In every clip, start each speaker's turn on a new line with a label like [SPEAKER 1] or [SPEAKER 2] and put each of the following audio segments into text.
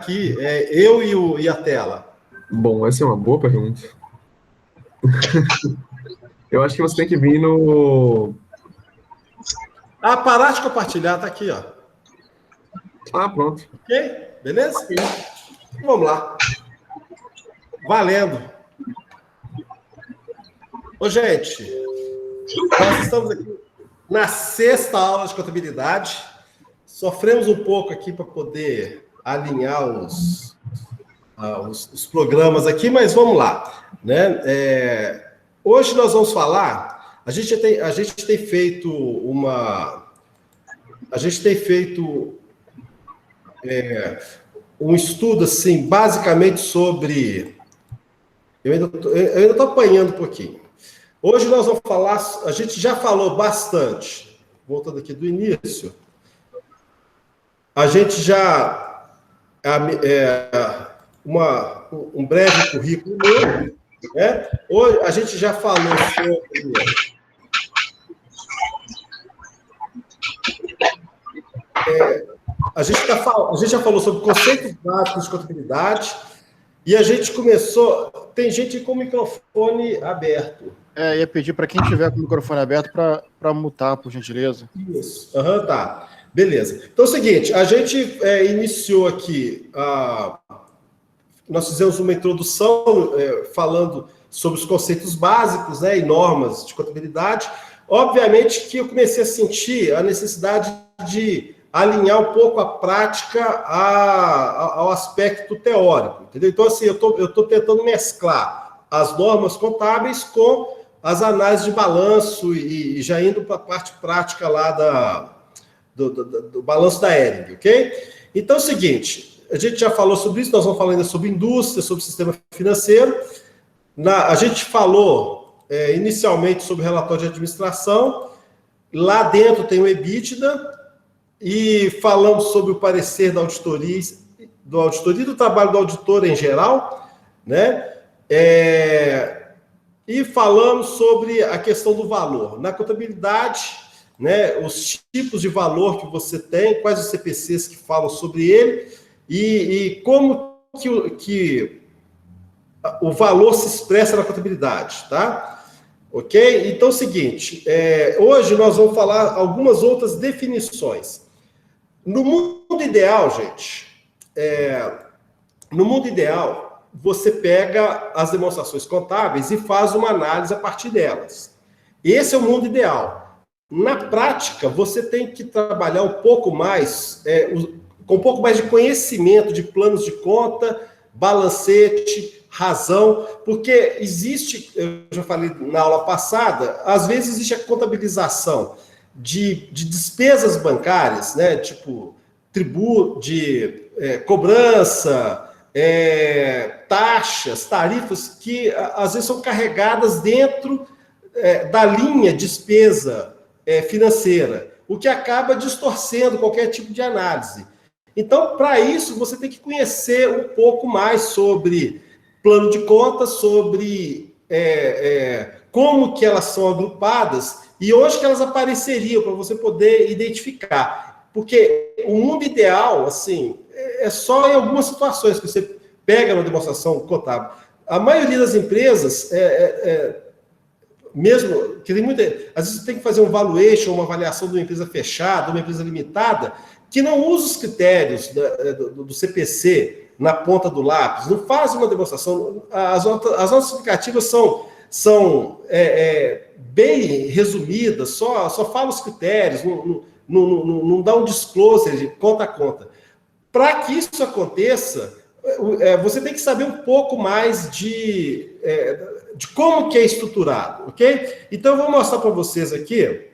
[SPEAKER 1] aqui, eu e a tela?
[SPEAKER 2] Bom, essa é uma boa pergunta. Eu acho que você tem que vir no...
[SPEAKER 1] Parar de compartilhar, tá aqui, ó.
[SPEAKER 2] Pronto.
[SPEAKER 1] Ok? Beleza? Vamos lá. Valendo. Ô, gente, nós estamos aqui na 6ª aula de contabilidade. Sofremos um pouco aqui para poder alinhar os programas aqui, mas vamos lá, né? Hoje nós vamos falar. A gente tem feito um estudo assim, basicamente sobre. Eu ainda estou apanhando um pouquinho. Hoje nós vamos falar. A gente já falou bastante. Voltando aqui do início. A gente já um breve currículo meu, né? Hoje a gente já falou sobre a gente já falou sobre conceitos básicos de contabilidade e a gente começou. Tem gente com o microfone aberto.
[SPEAKER 3] Ia pedir para quem tiver com o microfone aberto para mutar, por gentileza.
[SPEAKER 1] Isso. Tá. Beleza. Então é o seguinte, a gente iniciou aqui, nós fizemos uma introdução falando sobre os conceitos básicos, né, e normas de contabilidade. Obviamente que eu comecei a sentir a necessidade de alinhar um pouco a prática ao aspecto teórico, entendeu? Então, assim, eu estou tentando mesclar as normas contábeis com as análises de balanço e já indo para a parte prática lá do balanço da Hering, ok? Então é o seguinte, a gente já falou sobre isso, nós vamos falar ainda sobre indústria, sobre sistema financeiro. A gente falou inicialmente sobre relatório de administração, lá dentro tem o EBITDA, e falamos sobre o parecer da auditoria e do trabalho do auditor em geral, né? E falamos sobre a questão do valor. Na contabilidade, né, os tipos de valor que você tem, quais os CPCs que falam sobre ele, e como que o valor se expressa na contabilidade, tá? Ok? Então é o seguinte, hoje nós vamos falar algumas outras definições. No mundo ideal, gente, no mundo ideal, você pega as demonstrações contábeis e faz uma análise a partir delas. Esse é o mundo ideal. Na prática, você tem que trabalhar um pouco mais, com um pouco mais de conhecimento de planos de conta, balancete, razão, porque existe, eu já falei na aula passada, às vezes existe a contabilização de despesas bancárias, né, tipo tributo, de cobrança, taxas, tarifas, que às vezes são carregadas dentro da linha despesa financeira, o que acaba distorcendo qualquer tipo de análise. Então, para isso, você tem que conhecer um pouco mais sobre plano de contas, sobre como que elas são agrupadas e onde que elas apareceriam, para você poder identificar. Porque o mundo ideal, assim, é só em algumas situações que você pega na demonstração contábil. A maioria das empresas mesmo, que tem muita, às vezes você tem que fazer um valuation, uma avaliação de uma empresa fechada, uma empresa limitada, que não usa os critérios do CPC na ponta do lápis, não faz uma demonstração. As notas explicativas são bem resumidas, só fala os critérios, não dá um disclosure de conta a conta. Para que isso aconteça, você tem que saber um pouco mais de como que é estruturado, ok? Então, eu vou mostrar para vocês aqui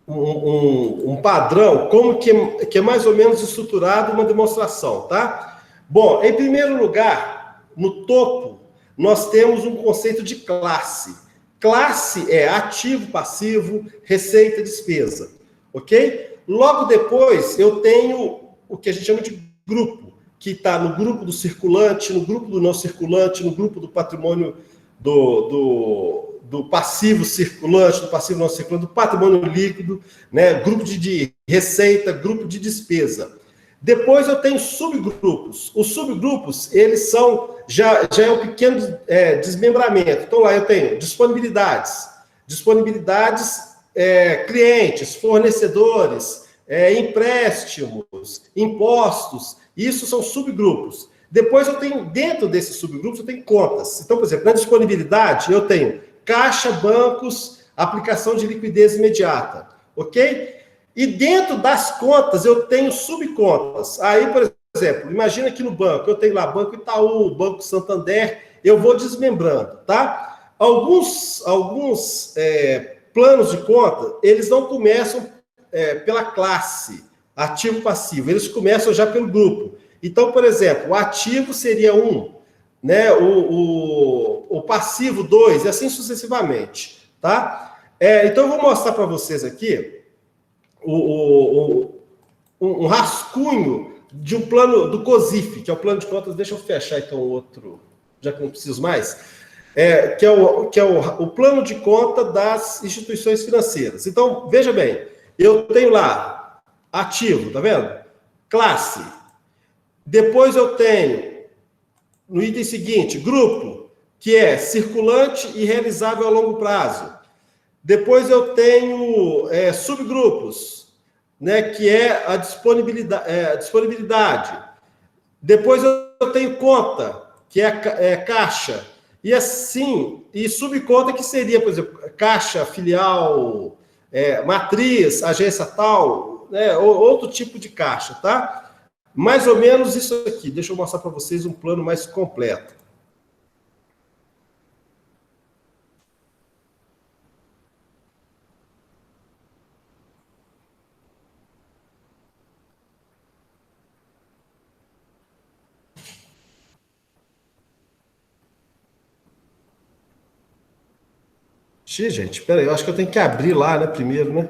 [SPEAKER 1] um padrão, como que é mais ou menos estruturado uma demonstração, tá? Bom, em primeiro lugar, no topo, nós temos um conceito de classe. Classe é ativo, passivo, receita, despesa, ok? Logo depois, eu tenho o que a gente chama de grupo, que está no grupo do circulante, no grupo do não circulante, no grupo do patrimônio do do passivo circulante, do passivo não circulante, do patrimônio líquido, né? Grupo de receita, grupo de despesa. Depois eu tenho subgrupos. Os subgrupos, eles são, já é um pequeno desmembramento. Então lá eu tenho disponibilidades, clientes, fornecedores, empréstimos, impostos, isso são subgrupos. Depois eu tenho, dentro desses subgrupos, eu tenho contas. Então, por exemplo, na disponibilidade, eu tenho caixa, bancos, aplicação de liquidez imediata, ok? E dentro das contas, eu tenho subcontas. Aí, por exemplo, imagina que no banco, eu tenho lá Banco Itaú, Banco Santander, eu vou desmembrando, tá? Alguns planos de conta, eles não começam pela classe, ativo-passivo, eles começam já pelo grupo. Então, por exemplo, o ativo seria 1, né? O passivo 2, e assim sucessivamente, tá? Então, eu vou mostrar para vocês aqui um rascunho de um plano do COSIF, que é o plano de contas. Deixa eu fechar então o outro, já que não preciso mais, que é o plano de conta das instituições financeiras. Então, veja bem, eu tenho lá ativo, tá vendo? Classe. Depois eu tenho, no item seguinte, grupo, que é circulante e realizável a longo prazo. Depois eu tenho subgrupos, né, que é a disponibilidade. Depois eu tenho conta, que é caixa. E assim, e subconta, que seria, por exemplo, caixa, filial, matriz, agência tal, né, outro tipo de caixa, tá? Mais ou menos isso aqui. Deixa eu mostrar para vocês um plano mais completo. Gente, espera aí, eu acho que eu tenho que abrir lá, né, primeiro, né?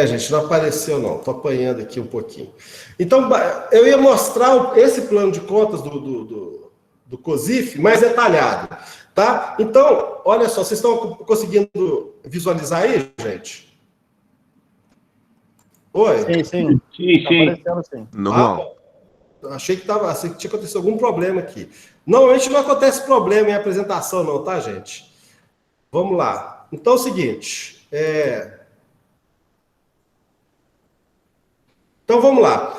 [SPEAKER 1] Gente, não apareceu não, estou apanhando aqui um pouquinho. Então, eu ia mostrar esse plano de contas do COSIF mais detalhado, tá? Então, olha só, vocês estão conseguindo visualizar aí, gente? Oi?
[SPEAKER 3] Sim. Tá aparecendo, sim.
[SPEAKER 2] Normal.
[SPEAKER 1] Achei que tinha acontecido algum problema aqui. Normalmente não acontece problema em apresentação não, tá, gente? Vamos lá. Então, é o seguinte, Então, vamos lá.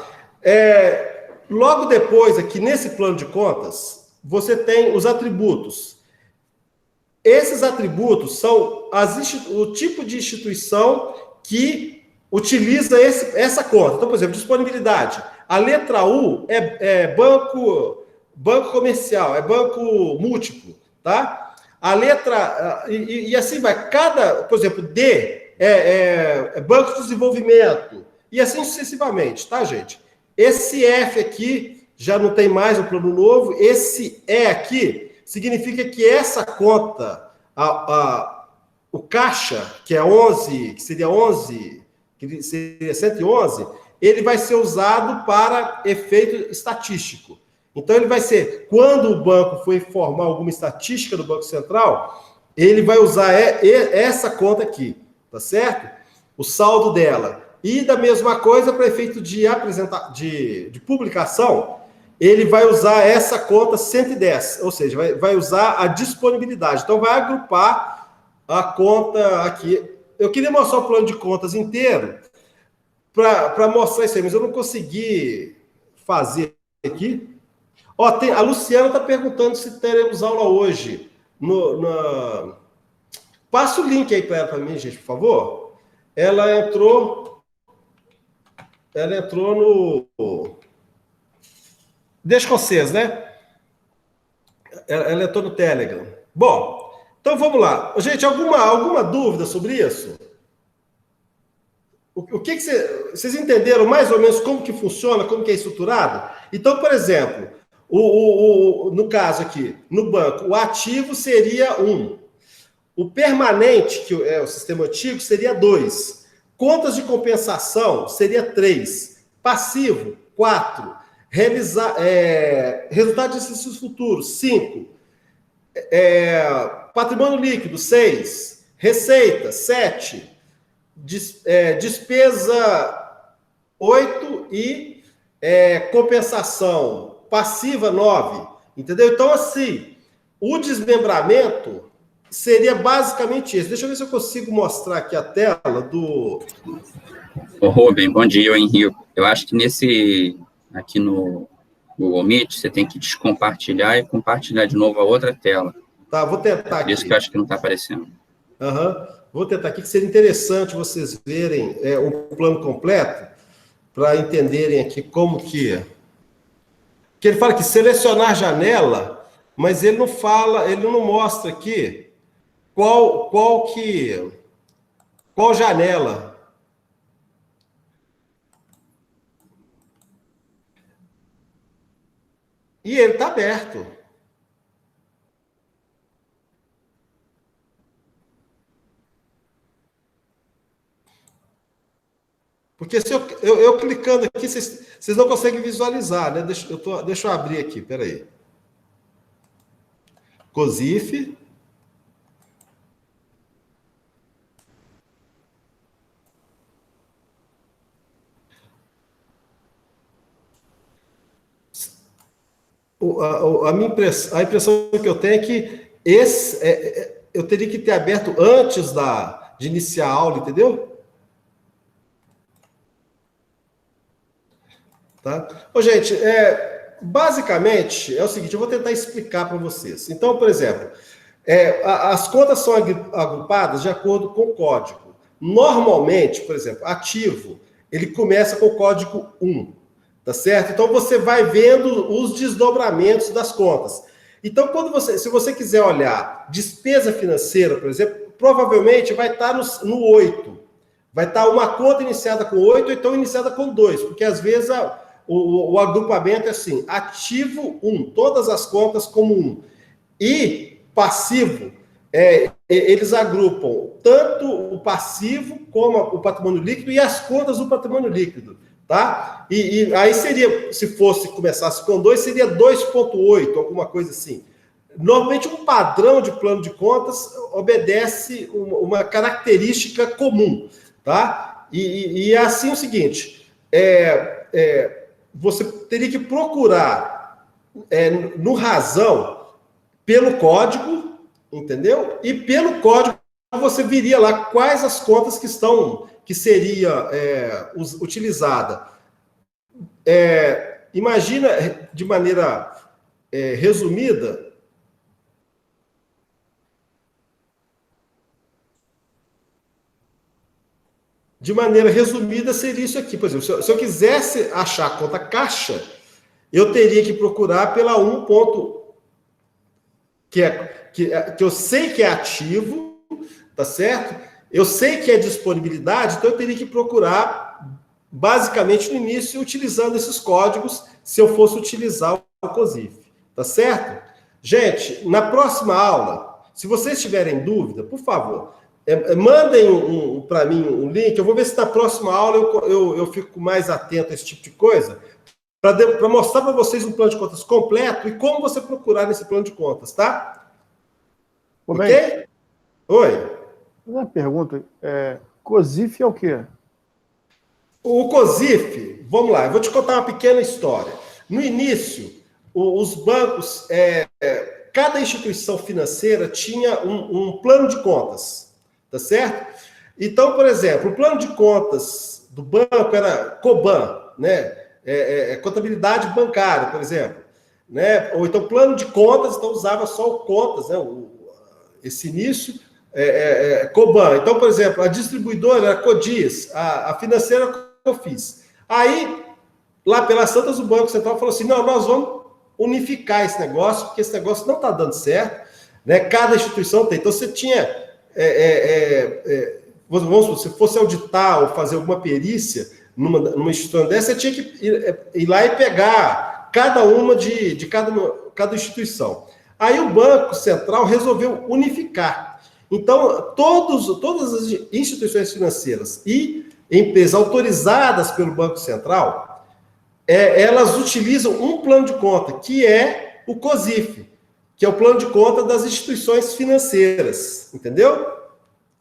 [SPEAKER 1] Logo depois, aqui nesse plano de contas, você tem os atributos. Esses atributos são o tipo de instituição que utiliza essa conta. Então, por exemplo, disponibilidade. A letra U é banco comercial, é banco múltiplo, tá? A letra... E assim vai. Por exemplo, D é banco de desenvolvimento. E assim sucessivamente, tá, gente? Esse F aqui já não tem mais um plano novo. Esse E aqui significa que essa conta, o caixa, que é 11, que seria 111, ele vai ser usado para efeito estatístico. Então, ele vai ser, quando o banco for informar alguma estatística do Banco Central, ele vai usar essa conta aqui, tá certo? O saldo dela. E da mesma coisa, para efeito de publicação, ele vai usar essa conta 110, ou seja, vai usar a disponibilidade. Então, vai agrupar a conta aqui. Eu queria mostrar o plano de contas inteiro para mostrar isso aí, mas eu não consegui fazer aqui. A Luciana está perguntando se teremos aula hoje. Passa o link aí para ela, para mim, gente, por favor. Ela entrou no... Deixa com vocês, né? Ela entrou no Telegram. Bom, então vamos lá. Gente, alguma dúvida sobre isso? O que vocês entenderam mais ou menos como que funciona, como que é estruturado? Então, por exemplo, No caso aqui, no banco, o ativo seria 1. O permanente, que é o sistema antigo, seria 2. Contas de compensação seria 3. Passivo, 4. Resultado de exercícios futuros, 5. Patrimônio líquido, 6. Receita, 7. Despesa, 8. E compensação passiva, 9. Entendeu? Então, assim, o desmembramento seria basicamente isso. Deixa eu ver se eu consigo mostrar aqui a tela do...
[SPEAKER 4] Ô, Rubem, bom dia, Henrique. Eu acho que aqui no Google Meet, você tem que descompartilhar e compartilhar de novo a outra tela.
[SPEAKER 1] Tá, vou tentar aqui.
[SPEAKER 4] Por isso que eu acho que não está aparecendo.
[SPEAKER 1] Vou tentar aqui, que seria interessante vocês verem o plano completo, para entenderem aqui como que... Que ele fala que selecionar janela, mas ele não fala, ele não mostra aqui qual janela. E ele está aberto. Porque se eu clicando aqui, vocês não conseguem visualizar, né? Deixa eu abrir aqui, peraí. COSIF. A impressão que eu tenho é que eu teria que ter aberto antes de iniciar a aula, entendeu? Tá? Ô, gente, basicamente é o seguinte, eu vou tentar explicar para vocês. Então, por exemplo, as contas são agrupadas de acordo com o código. Normalmente, por exemplo, ativo, ele começa com o código 1. Tá certo? Então, você vai vendo os desdobramentos das contas. Então, se você quiser olhar despesa financeira, por exemplo, provavelmente vai estar no 8. Vai estar uma conta iniciada com 8 ou então iniciada com 2, porque às vezes o agrupamento é assim, ativo 1, todas as contas como 1. E passivo, eles agrupam tanto o passivo como o patrimônio líquido e as contas do patrimônio líquido. Tá? E aí seria, se começasse com 2, seria 2,8, alguma coisa assim. Normalmente um padrão de plano de contas obedece uma característica comum, tá? E é assim o seguinte, você teria que procurar no razão pelo código, entendeu? E pelo código você viria lá quais as contas que seria utilizada. Imagina, de maneira resumida, seria isso aqui. Por exemplo, se eu quisesse achar a conta caixa, eu teria que procurar pela 1 ponto, que eu sei que é ativo, tá certo? Eu sei que é disponibilidade, então eu teria que procurar, basicamente, no início, utilizando esses códigos, se eu fosse utilizar o COSIF. Tá certo? Gente, na próxima aula, se vocês tiverem dúvida, por favor, mandem para mim um link. Eu vou ver se na próxima aula eu fico mais atento a esse tipo de coisa, para mostrar para vocês um plano de contas completo e como você procurar nesse plano de contas, tá? Ok? Oi.
[SPEAKER 3] Uma pergunta, COSIF é o quê?
[SPEAKER 1] O COSIF, vamos lá, eu vou te contar uma pequena história. No início, os bancos, cada instituição financeira tinha um plano de contas, tá certo? Então, por exemplo, o plano de contas do banco era COBAN, né? Contabilidade bancária, por exemplo. Né? Ou então, plano de contas, então usava só o contas, né? Esse início... COBAN. Então, por exemplo, a distribuidora era CODIS, a financeira COFIS. Aí, lá pelas tantas, o Banco Central falou assim, não, nós vamos unificar esse negócio, porque esse negócio não está dando certo, né? Cada instituição tem. Então, você tinha, vamos supor, se fosse auditar ou fazer alguma perícia numa instituição dessa, você tinha que ir lá e pegar cada uma de cada instituição. Aí o Banco Central resolveu unificar. Então, todas as instituições financeiras e empresas autorizadas pelo Banco Central, elas utilizam um plano de conta, que é o COSIF, que é o plano de conta das instituições financeiras, entendeu?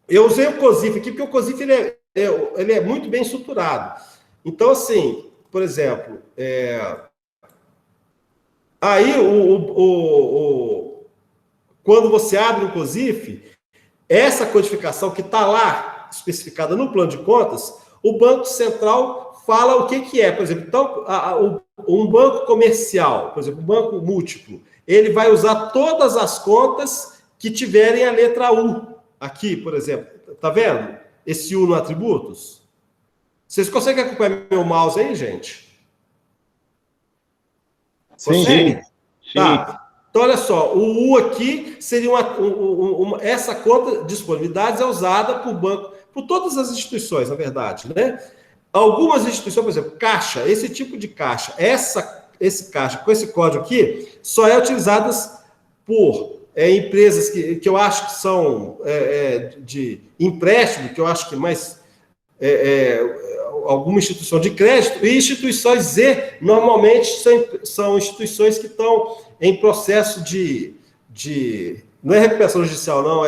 [SPEAKER 1] Eu usei o COSIF aqui, porque o COSIF ele é muito bem estruturado. Então, assim, por exemplo, aí quando você abre o COSIF, essa codificação que está lá, especificada no plano de contas, o Banco Central fala o que é. Por exemplo, então, um banco comercial, por exemplo, um banco múltiplo, ele vai usar todas as contas que tiverem a letra U. Aqui, por exemplo, tá vendo? Esse U no atributos. Vocês conseguem acompanhar meu mouse aí, gente?
[SPEAKER 3] Sim.
[SPEAKER 1] Tá. Então, olha só, o U aqui seria essa conta de disponibilidades é usada por banco, por todas as instituições, na verdade, né? Algumas instituições, por exemplo, caixa, esse tipo de caixa, esse caixa com esse código aqui, só é utilizadas por empresas que eu acho que são de empréstimo, que eu acho que mais alguma instituição de crédito, e instituições Z, normalmente, são instituições que estão em processo não é recuperação judicial, não,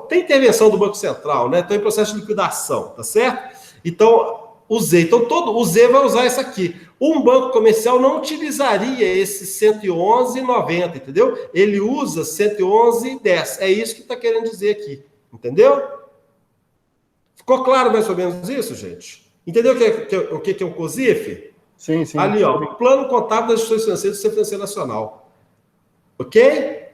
[SPEAKER 1] tem intervenção do Banco Central, né? Estão em processo de liquidação, tá certo? Então, o Z vai usar isso aqui. Um banco comercial não utilizaria esse 111,90, entendeu? Ele usa 111,10. É isso que está querendo dizer aqui, entendeu? Ficou claro mais ou menos isso, gente? Entendeu o que é o COSIF?
[SPEAKER 3] Sim.
[SPEAKER 1] Ali, ó, o Plano Contábil das Instituições Financeiras do Sistema Financeiro Nacional. Ok?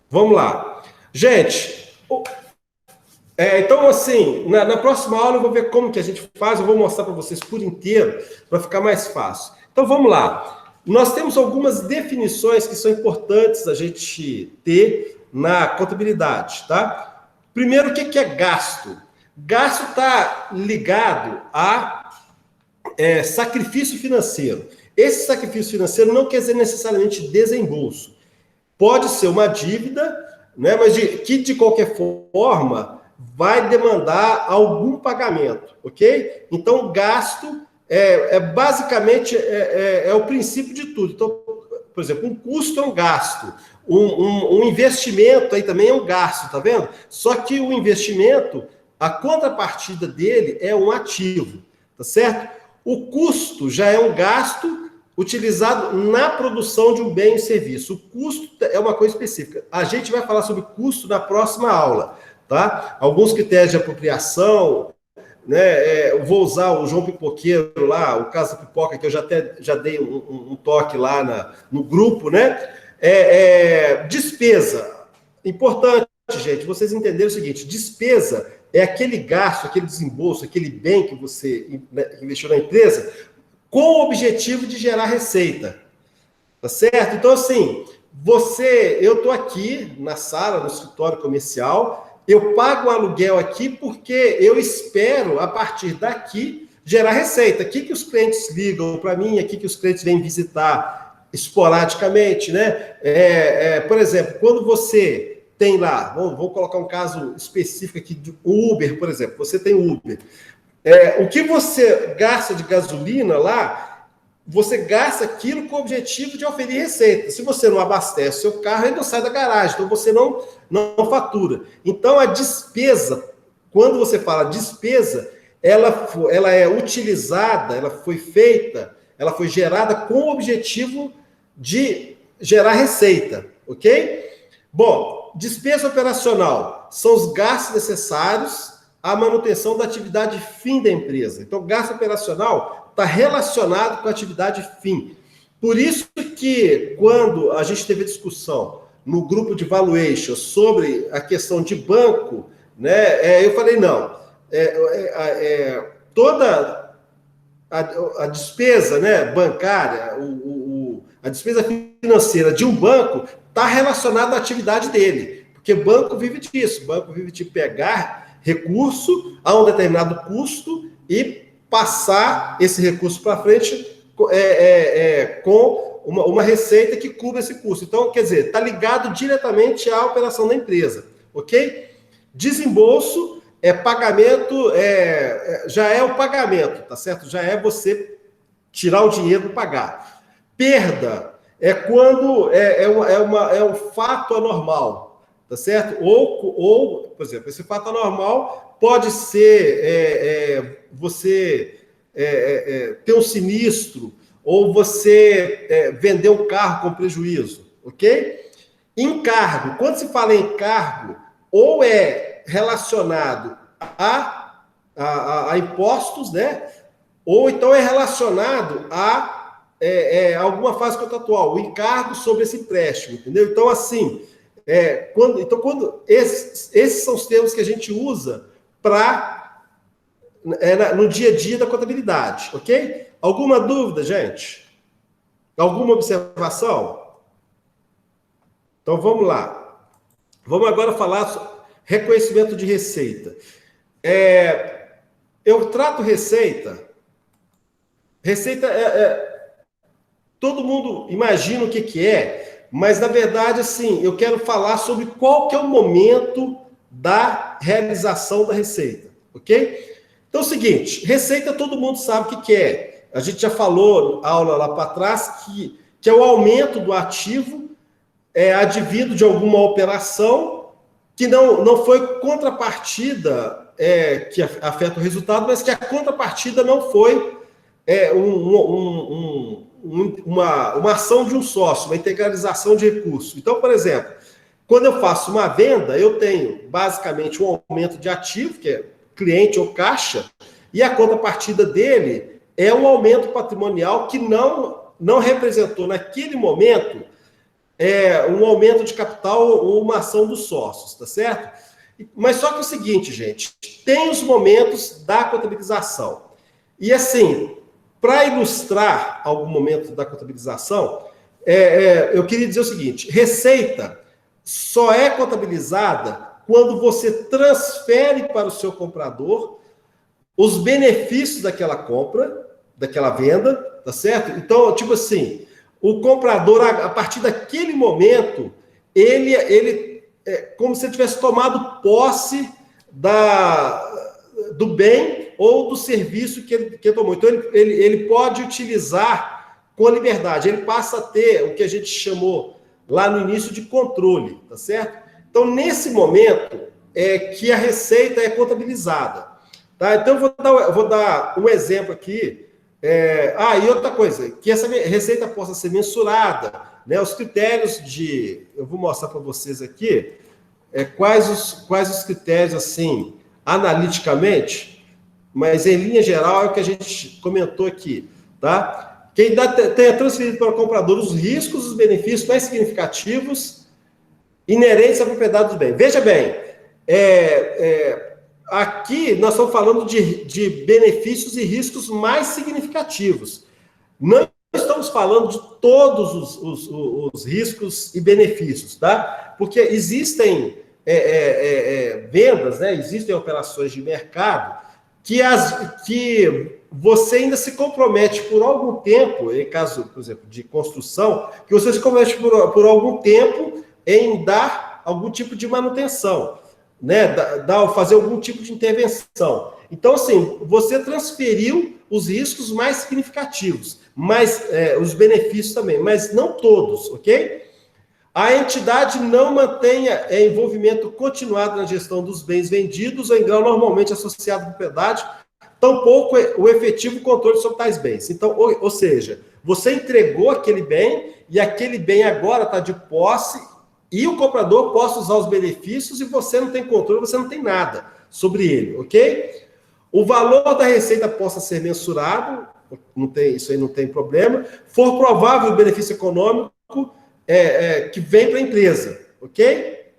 [SPEAKER 1] Vamos lá. Gente, então, assim, na próxima aula eu vou ver como que a gente faz, eu vou mostrar para vocês por inteiro, para ficar mais fácil. Então, vamos lá. Nós temos algumas definições que são importantes a gente ter na contabilidade, tá? Primeiro, o que é gasto? Gasto está ligado a sacrifício financeiro. Esse sacrifício financeiro não quer dizer necessariamente desembolso. Pode ser uma dívida, né, mas que, de qualquer forma, vai demandar algum pagamento, ok? Então, gasto basicamente o princípio de tudo. Então, por exemplo, um custo é um gasto. Um investimento aí também é um gasto, tá vendo? Só que o investimento, a contrapartida dele é um ativo, tá certo? O custo já é um gasto utilizado na produção de um bem e serviço. O custo é uma coisa específica. A gente vai falar sobre custo na próxima aula, tá? Alguns critérios de apropriação, né? Eu vou usar o João Pipoqueiro lá, o caso da pipoca, que eu já dei um toque lá no grupo, né? Despesa. Importante, gente, vocês entenderem o seguinte: despesa é aquele gasto, aquele desembolso, aquele bem que você investiu na empresa com o objetivo de gerar receita. Tá certo? Então, assim, eu estou aqui na sala, no escritório comercial, eu pago um aluguel aqui porque eu espero, a partir daqui, gerar receita. Aqui que os clientes ligam para mim, aqui que os clientes vêm visitar esporadicamente, né? Por exemplo, quando você tem lá, vou colocar um caso específico aqui, de Uber, por exemplo, você tem Uber. O que você gasta de gasolina lá, você gasta aquilo com o objetivo de oferir receita. Se você não abastece seu carro, ele não sai da garagem, então você não fatura. Então, a despesa, quando você fala despesa, ela é utilizada, ela foi feita, ela foi gerada com o objetivo de gerar receita, ok? Bom, despesa operacional são os gastos necessários à manutenção da atividade fim da empresa. Então, gasto operacional está relacionado com a atividade fim. Por isso que, quando a gente teve a discussão no grupo de valuation sobre a questão de banco, né, eu falei, não, toda a despesa, né, bancária, a despesa financeira de um banco está relacionada à atividade dele, porque banco vive disso, banco vive de pegar recurso a um determinado custo e passar esse recurso para frente com uma receita que cubra esse custo. Então, quer dizer, está ligado diretamente à operação da empresa, ok? Desembolso é pagamento, já é o pagamento, tá certo? Já é você tirar o dinheiro para pagar. Perda é quando é um fato anormal, tá certo? Ou, por exemplo, esse fato anormal pode ser você ter um sinistro, ou você vender um carro com prejuízo, ok? Encargo, quando se fala em encargo, ou é relacionado a impostos, né? Ou então é relacionado a alguma fase contratual, o encargo sobre esse empréstimo, entendeu? Então, assim, quando esses são os termos que a gente usa no dia a dia da contabilidade, ok? Alguma dúvida, gente? Alguma observação? Então, vamos lá. Vamos agora falar sobre reconhecimento de receita. Eu trato receita... Receita todo mundo imagina o que é, mas, na verdade, assim, eu quero falar sobre qual que é o momento da realização da receita, ok? Então, é o seguinte, receita todo mundo sabe o que é. A gente já falou, aula lá para trás, que é o aumento do ativo advindo de alguma operação que não foi contrapartida que afeta o resultado, mas que a contrapartida não foi uma ação de um sócio, uma integralização de recursos. Então, por exemplo, quando eu faço uma venda, eu tenho basicamente um aumento de ativo, que é cliente ou caixa, e a contrapartida dele é um aumento patrimonial que não representou naquele momento um aumento de capital ou uma ação dos sócios, tá certo? Mas só que é o seguinte, gente, tem os momentos da contabilização. E assim, para ilustrar algum momento da contabilização, eu queria dizer o seguinte, receita só é contabilizada quando você transfere para o seu comprador os benefícios daquela compra, daquela venda, tá certo? Então, tipo assim, o comprador, a partir daquele momento, ele como se ele tivesse tomado posse do bem ou do serviço que ele tomou. Então, ele pode utilizar com liberdade. Ele passa a ter o que a gente chamou lá no início de controle, tá certo? Então, nesse momento, que a receita é contabilizada. Tá? Então, eu vou dar um exemplo aqui. E outra coisa, que essa receita possa ser mensurada, né? Os critérios eu vou mostrar para vocês aqui, quais os critérios, assim, analiticamente, mas em linha geral é o que a gente comentou aqui, tá? Quem tenha transferido para o comprador os riscos, os benefícios mais significativos inerentes à propriedade do bem. Veja bem, aqui nós estamos falando de benefícios e riscos mais significativos. Não estamos falando de todos os riscos e benefícios, tá? Porque existem vendas, né? Existem operações de mercado que você ainda se compromete por algum tempo, em caso, por exemplo, de construção, que você se compromete por algum tempo em dar algum tipo de manutenção, né? Fazer algum tipo de intervenção. Então, assim, você transferiu os riscos mais significativos, mas os benefícios também, mas não todos, ok? A entidade não mantenha envolvimento continuado na gestão dos bens vendidos ou em grau normalmente associado à propriedade, tampouco o efetivo controle sobre tais bens. Então, ou seja, você entregou aquele bem e aquele bem agora está de posse e o comprador possa usar os benefícios e você não tem controle, você não tem nada sobre ele, ok? O valor da receita possa ser mensurado, isso aí não tem problema, for provável o benefício econômico que vem para a empresa, ok?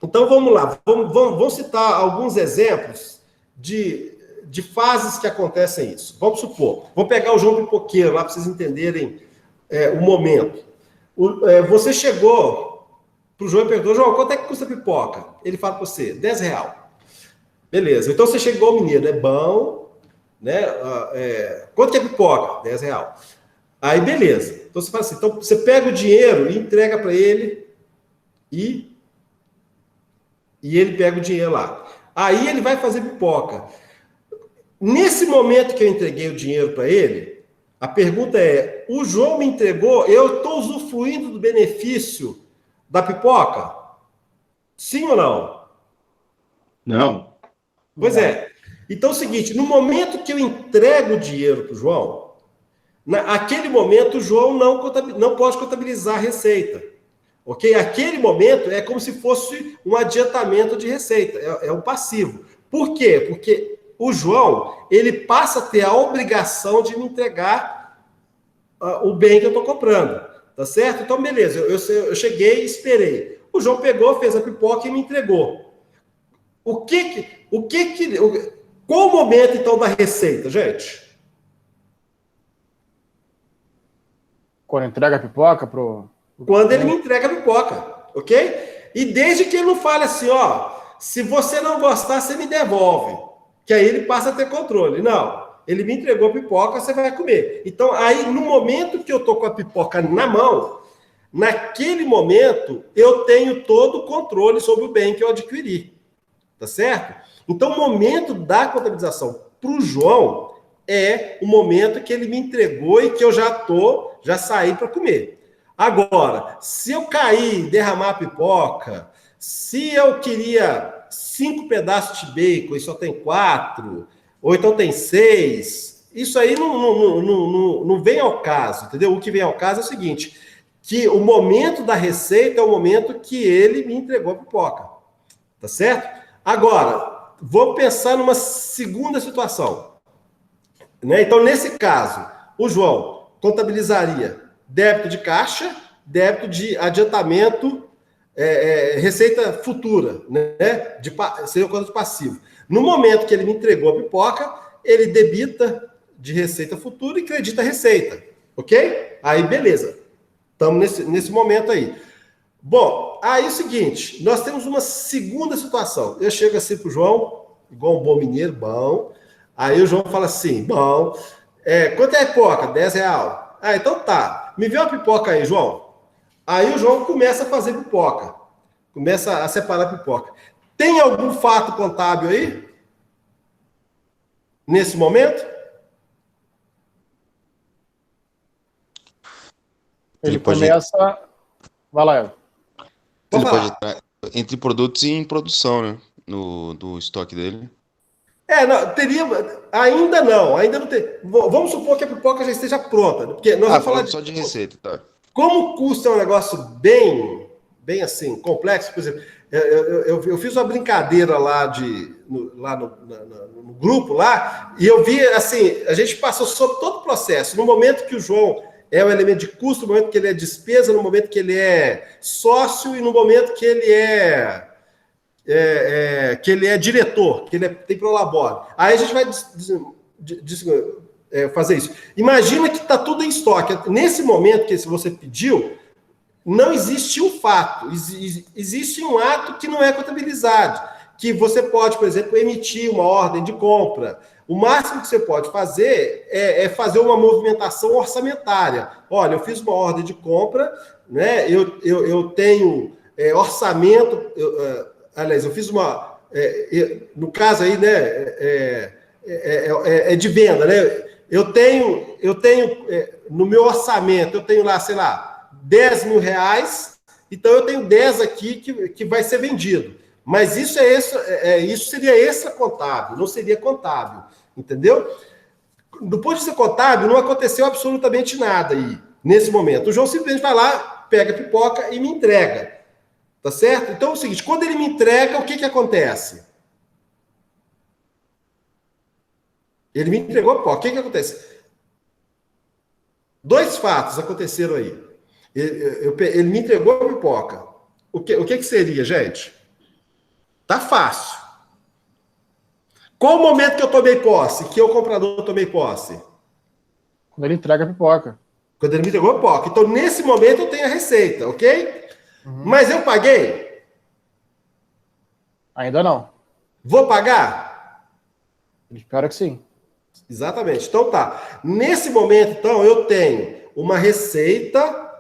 [SPEAKER 1] Então, vamos lá, vamos citar alguns exemplos de fases que acontecem isso. Vamos supor, vou pegar o João Pipoqueiro lá para vocês entenderem o momento. Você chegou para o João e perguntou, João, quanto é que custa a pipoca? Ele fala para você, R$10. Beleza, então você chegou ao menino, é bom, né? Quanto que é pipoca? R$10. Aí, beleza. Então, você fala assim, então, você pega o dinheiro e entrega para ele e ele pega o dinheiro lá. Aí, ele vai fazer pipoca. Nesse momento que eu entreguei o dinheiro para ele, a pergunta é, o João me entregou, eu estou usufruindo do benefício da pipoca? Sim ou não?
[SPEAKER 3] Não.
[SPEAKER 1] Pois é. Então é o seguinte, no momento que eu entrego o dinheiro para o João, naquele momento o João não pode contabilizar a receita. Ok? Aquele momento é como se fosse um adiantamento de receita, é um passivo. Por quê? Porque o João, ele passa a ter a obrigação de me entregar o bem que eu estou comprando. Tá certo? Então, beleza, eu cheguei e esperei. O João pegou, fez a pipoca e me entregou. Qual o momento, então, da receita, gente?
[SPEAKER 3] Quando entrega a pipoca pro...
[SPEAKER 1] Quando ele me entrega a pipoca, ok? E desde que ele não fale assim, ó, se você não gostar, você me devolve. Que aí ele passa a ter controle. Não, ele me entregou a pipoca, você vai comer. Então, aí, no momento que eu tô com a pipoca na mão, naquele momento, eu tenho todo o controle sobre o bem que eu adquiri. Tá certo? Então, o momento da contabilização para o João é o momento que ele me entregou e que eu já saí para comer. Agora, se eu cair, derramar a pipoca, se eu queria 5 pedaços de bacon e só tem 4, ou então tem 6, isso aí não vem ao caso, entendeu? O que vem ao caso é o seguinte, que o momento da receita é o momento que ele me entregou a pipoca. Tá certo? Agora, vamos pensar numa segunda situação. Né? Então, nesse caso, o João contabilizaria débito de caixa, débito de adiantamento, receita futura, né? Seria o conta de passivo. No momento que ele me entregou a pipoca, ele debita de receita futura e credita a receita. Ok? Aí, beleza. Estamos nesse momento aí. Bom, aí é o seguinte, nós temos uma segunda situação. Eu chego assim pro João, igual um bom mineiro, bom. Aí o João fala assim, bom, quanto é a pipoca? R$10. Ah, então tá. Me vê uma pipoca aí, João. Aí o João começa a fazer pipoca. Começa a separar a pipoca. Tem algum fato contábil aí? Nesse momento?
[SPEAKER 3] Ele começa... Vai lá,
[SPEAKER 5] Ele pode entrar entre produtos e em produção, né? Do estoque dele.
[SPEAKER 1] Não, teria. Ainda não tem. Vamos supor que a pipoca já esteja pronta. Porque nós vamos falar
[SPEAKER 5] só de receita, tá?
[SPEAKER 1] Como o custo é um negócio bem assim, complexo, por exemplo, eu fiz uma brincadeira lá no grupo lá, e eu vi assim, a gente passou sobre todo o processo. No momento que o João é um elemento de custo, no momento que ele é despesa, no momento que ele é sócio e no momento que ele é diretor, que ele tem prolabore. Aí a gente vai fazer isso. Imagina que está tudo em estoque. Nesse momento que você pediu, não existe um fato, existe um ato que não é contabilizado, que você pode, por exemplo, emitir uma ordem de compra. O máximo que você pode fazer é fazer uma movimentação orçamentária. Olha, eu fiz uma ordem de compra, né? Eu tenho orçamento, aliás, eu fiz uma... no caso aí, né? De venda, né? Eu tenho no meu orçamento, eu tenho lá, sei lá, R$10.000, então eu tenho 10 aqui que vai ser vendido. Mas isso isso seria extra contábil, não seria contábil, entendeu? Do ponto de vista contábil, não aconteceu absolutamente nada aí, nesse momento. O João simplesmente vai lá, pega a pipoca e me entrega, tá certo? Então é o seguinte, quando ele me entrega, o que acontece? Ele me entregou a pipoca, o que acontece? 2 fatos aconteceram aí. Ele me entregou a pipoca. O que seria, gente? Tá fácil. Qual o momento que eu tomei posse? Que eu, comprador, tomei posse?
[SPEAKER 3] Quando ele entrega a pipoca.
[SPEAKER 1] Quando ele me entregou a pipoca. Então, nesse momento, eu tenho a receita, ok? Uhum. Mas eu paguei?
[SPEAKER 3] Ainda não.
[SPEAKER 1] Vou pagar?
[SPEAKER 3] Espero que sim.
[SPEAKER 1] Exatamente. Então tá. Nesse momento, então, eu tenho uma receita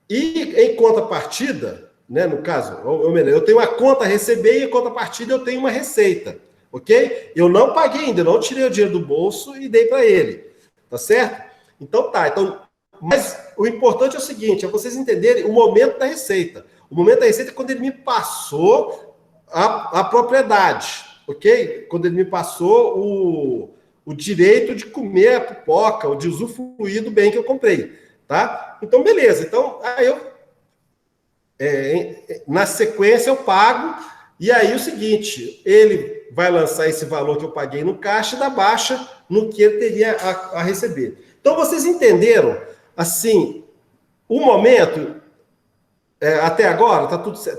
[SPEAKER 1] e em contrapartida, né, no caso, eu tenho a conta a receber e em contrapartida eu tenho uma receita, ok? Eu não paguei ainda, eu não tirei o dinheiro do bolso e dei para ele, tá certo? Então tá. Então, mas o importante é o seguinte, é vocês entenderem o momento da receita. O momento da receita é quando ele me passou a propriedade, ok? Quando ele me passou o direito de comer a pipoca, ou de usufruir do bem que eu comprei, tá? Então, beleza. Então, aí na sequência eu pago, e aí o seguinte, ele vai lançar esse valor que eu paguei no caixa e dá baixa no que ele teria a receber. Então, vocês entenderam, assim, o momento, até agora,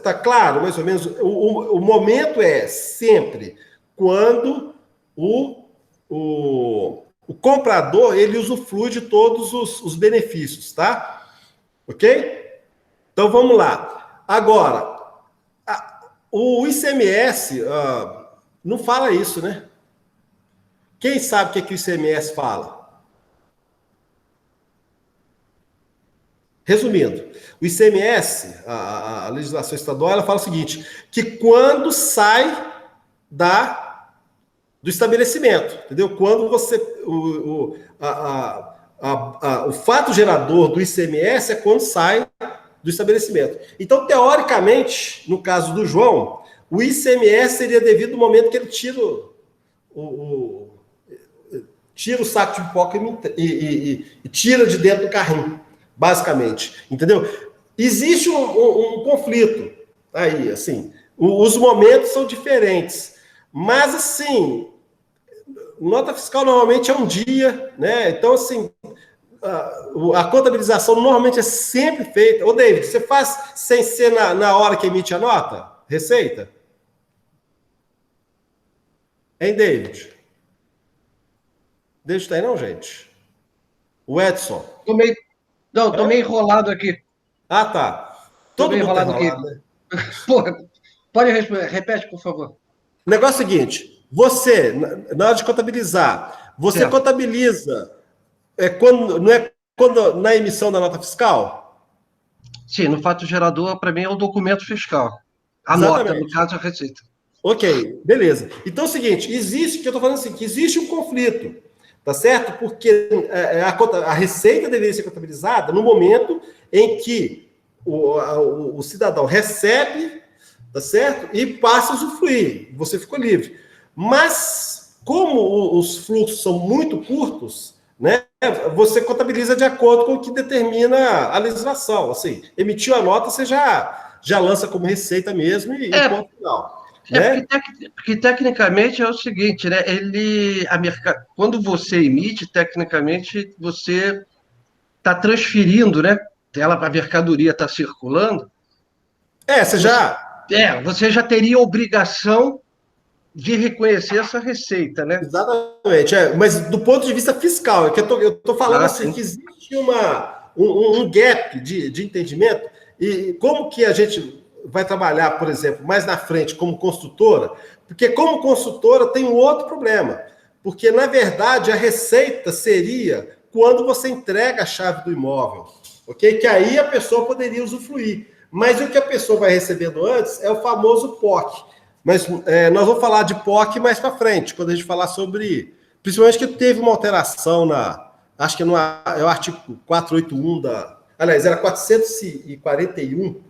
[SPEAKER 1] tá claro, mais ou menos, o momento é sempre quando o comprador, ele usufrui de todos os benefícios, tá? Ok? Então, vamos lá. Agora, o ICMS não fala isso, né? Quem sabe o que o ICMS fala? Resumindo, o ICMS, a legislação estadual, ela fala o seguinte, que quando sai do estabelecimento, entendeu? Quando você... o fato gerador do ICMS é quando sai do estabelecimento. Então, teoricamente, no caso do João, o ICMS seria devido no momento que ele tira o saco de pipoca e tira de dentro do carrinho, basicamente, entendeu? Existe um conflito aí, assim, os momentos são diferentes, mas, assim, nota fiscal normalmente é um dia, né? Então, assim, a contabilização normalmente é sempre feita. Ô, David, você faz sem ser na hora que emite a nota? Receita? Hein, David? David tá aí não, gente? O Edson?
[SPEAKER 6] Tô meio enrolado aqui.
[SPEAKER 1] Ah, tá.
[SPEAKER 6] Tô
[SPEAKER 1] Todo
[SPEAKER 6] meio
[SPEAKER 1] mundo tá
[SPEAKER 6] enrolado aqui.
[SPEAKER 1] enrolado, né?
[SPEAKER 6] Porra, pode repete, por favor.
[SPEAKER 1] O negócio é o seguinte, você, na hora de contabilizar, você
[SPEAKER 6] Certo.
[SPEAKER 1] contabiliza quando na emissão da nota fiscal?
[SPEAKER 6] Sim, no fato gerador, para mim, é o documento fiscal. A nota,
[SPEAKER 1] Exatamente.
[SPEAKER 6] no caso, a receita.
[SPEAKER 1] Ok, beleza. Então é o seguinte, que eu estou falando assim, que existe um conflito, tá certo? Porque a receita deveria ser contabilizada no momento em que o cidadão recebe, tá certo? E passa a usufruir, você ficou livre. Mas, como os fluxos são muito curtos, né, você contabiliza de acordo com o que determina a legislação. Assim, emitiu a nota, você já lança como receita mesmo e ponto final. Né?
[SPEAKER 6] Porque tecnicamente é o seguinte, né? Quando você emite, tecnicamente, você está transferindo, né? A mercadoria está circulando. Você já teria obrigação de reconhecer essa receita, né?
[SPEAKER 1] Exatamente, mas do ponto de vista fiscal, é que eu tô falando assim, que existe um gap de entendimento, e como que a gente vai trabalhar, por exemplo, mais na frente como construtora, porque como construtora tem um outro problema, porque na verdade a receita seria quando você entrega a chave do imóvel, ok? Que aí a pessoa poderia usufruir, mas o que a pessoa vai recebendo antes é o famoso POC. Mas nós vamos falar de POC mais para frente, quando a gente falar sobre... Principalmente que teve uma alteração acho que é o artigo 481 aliás, era 441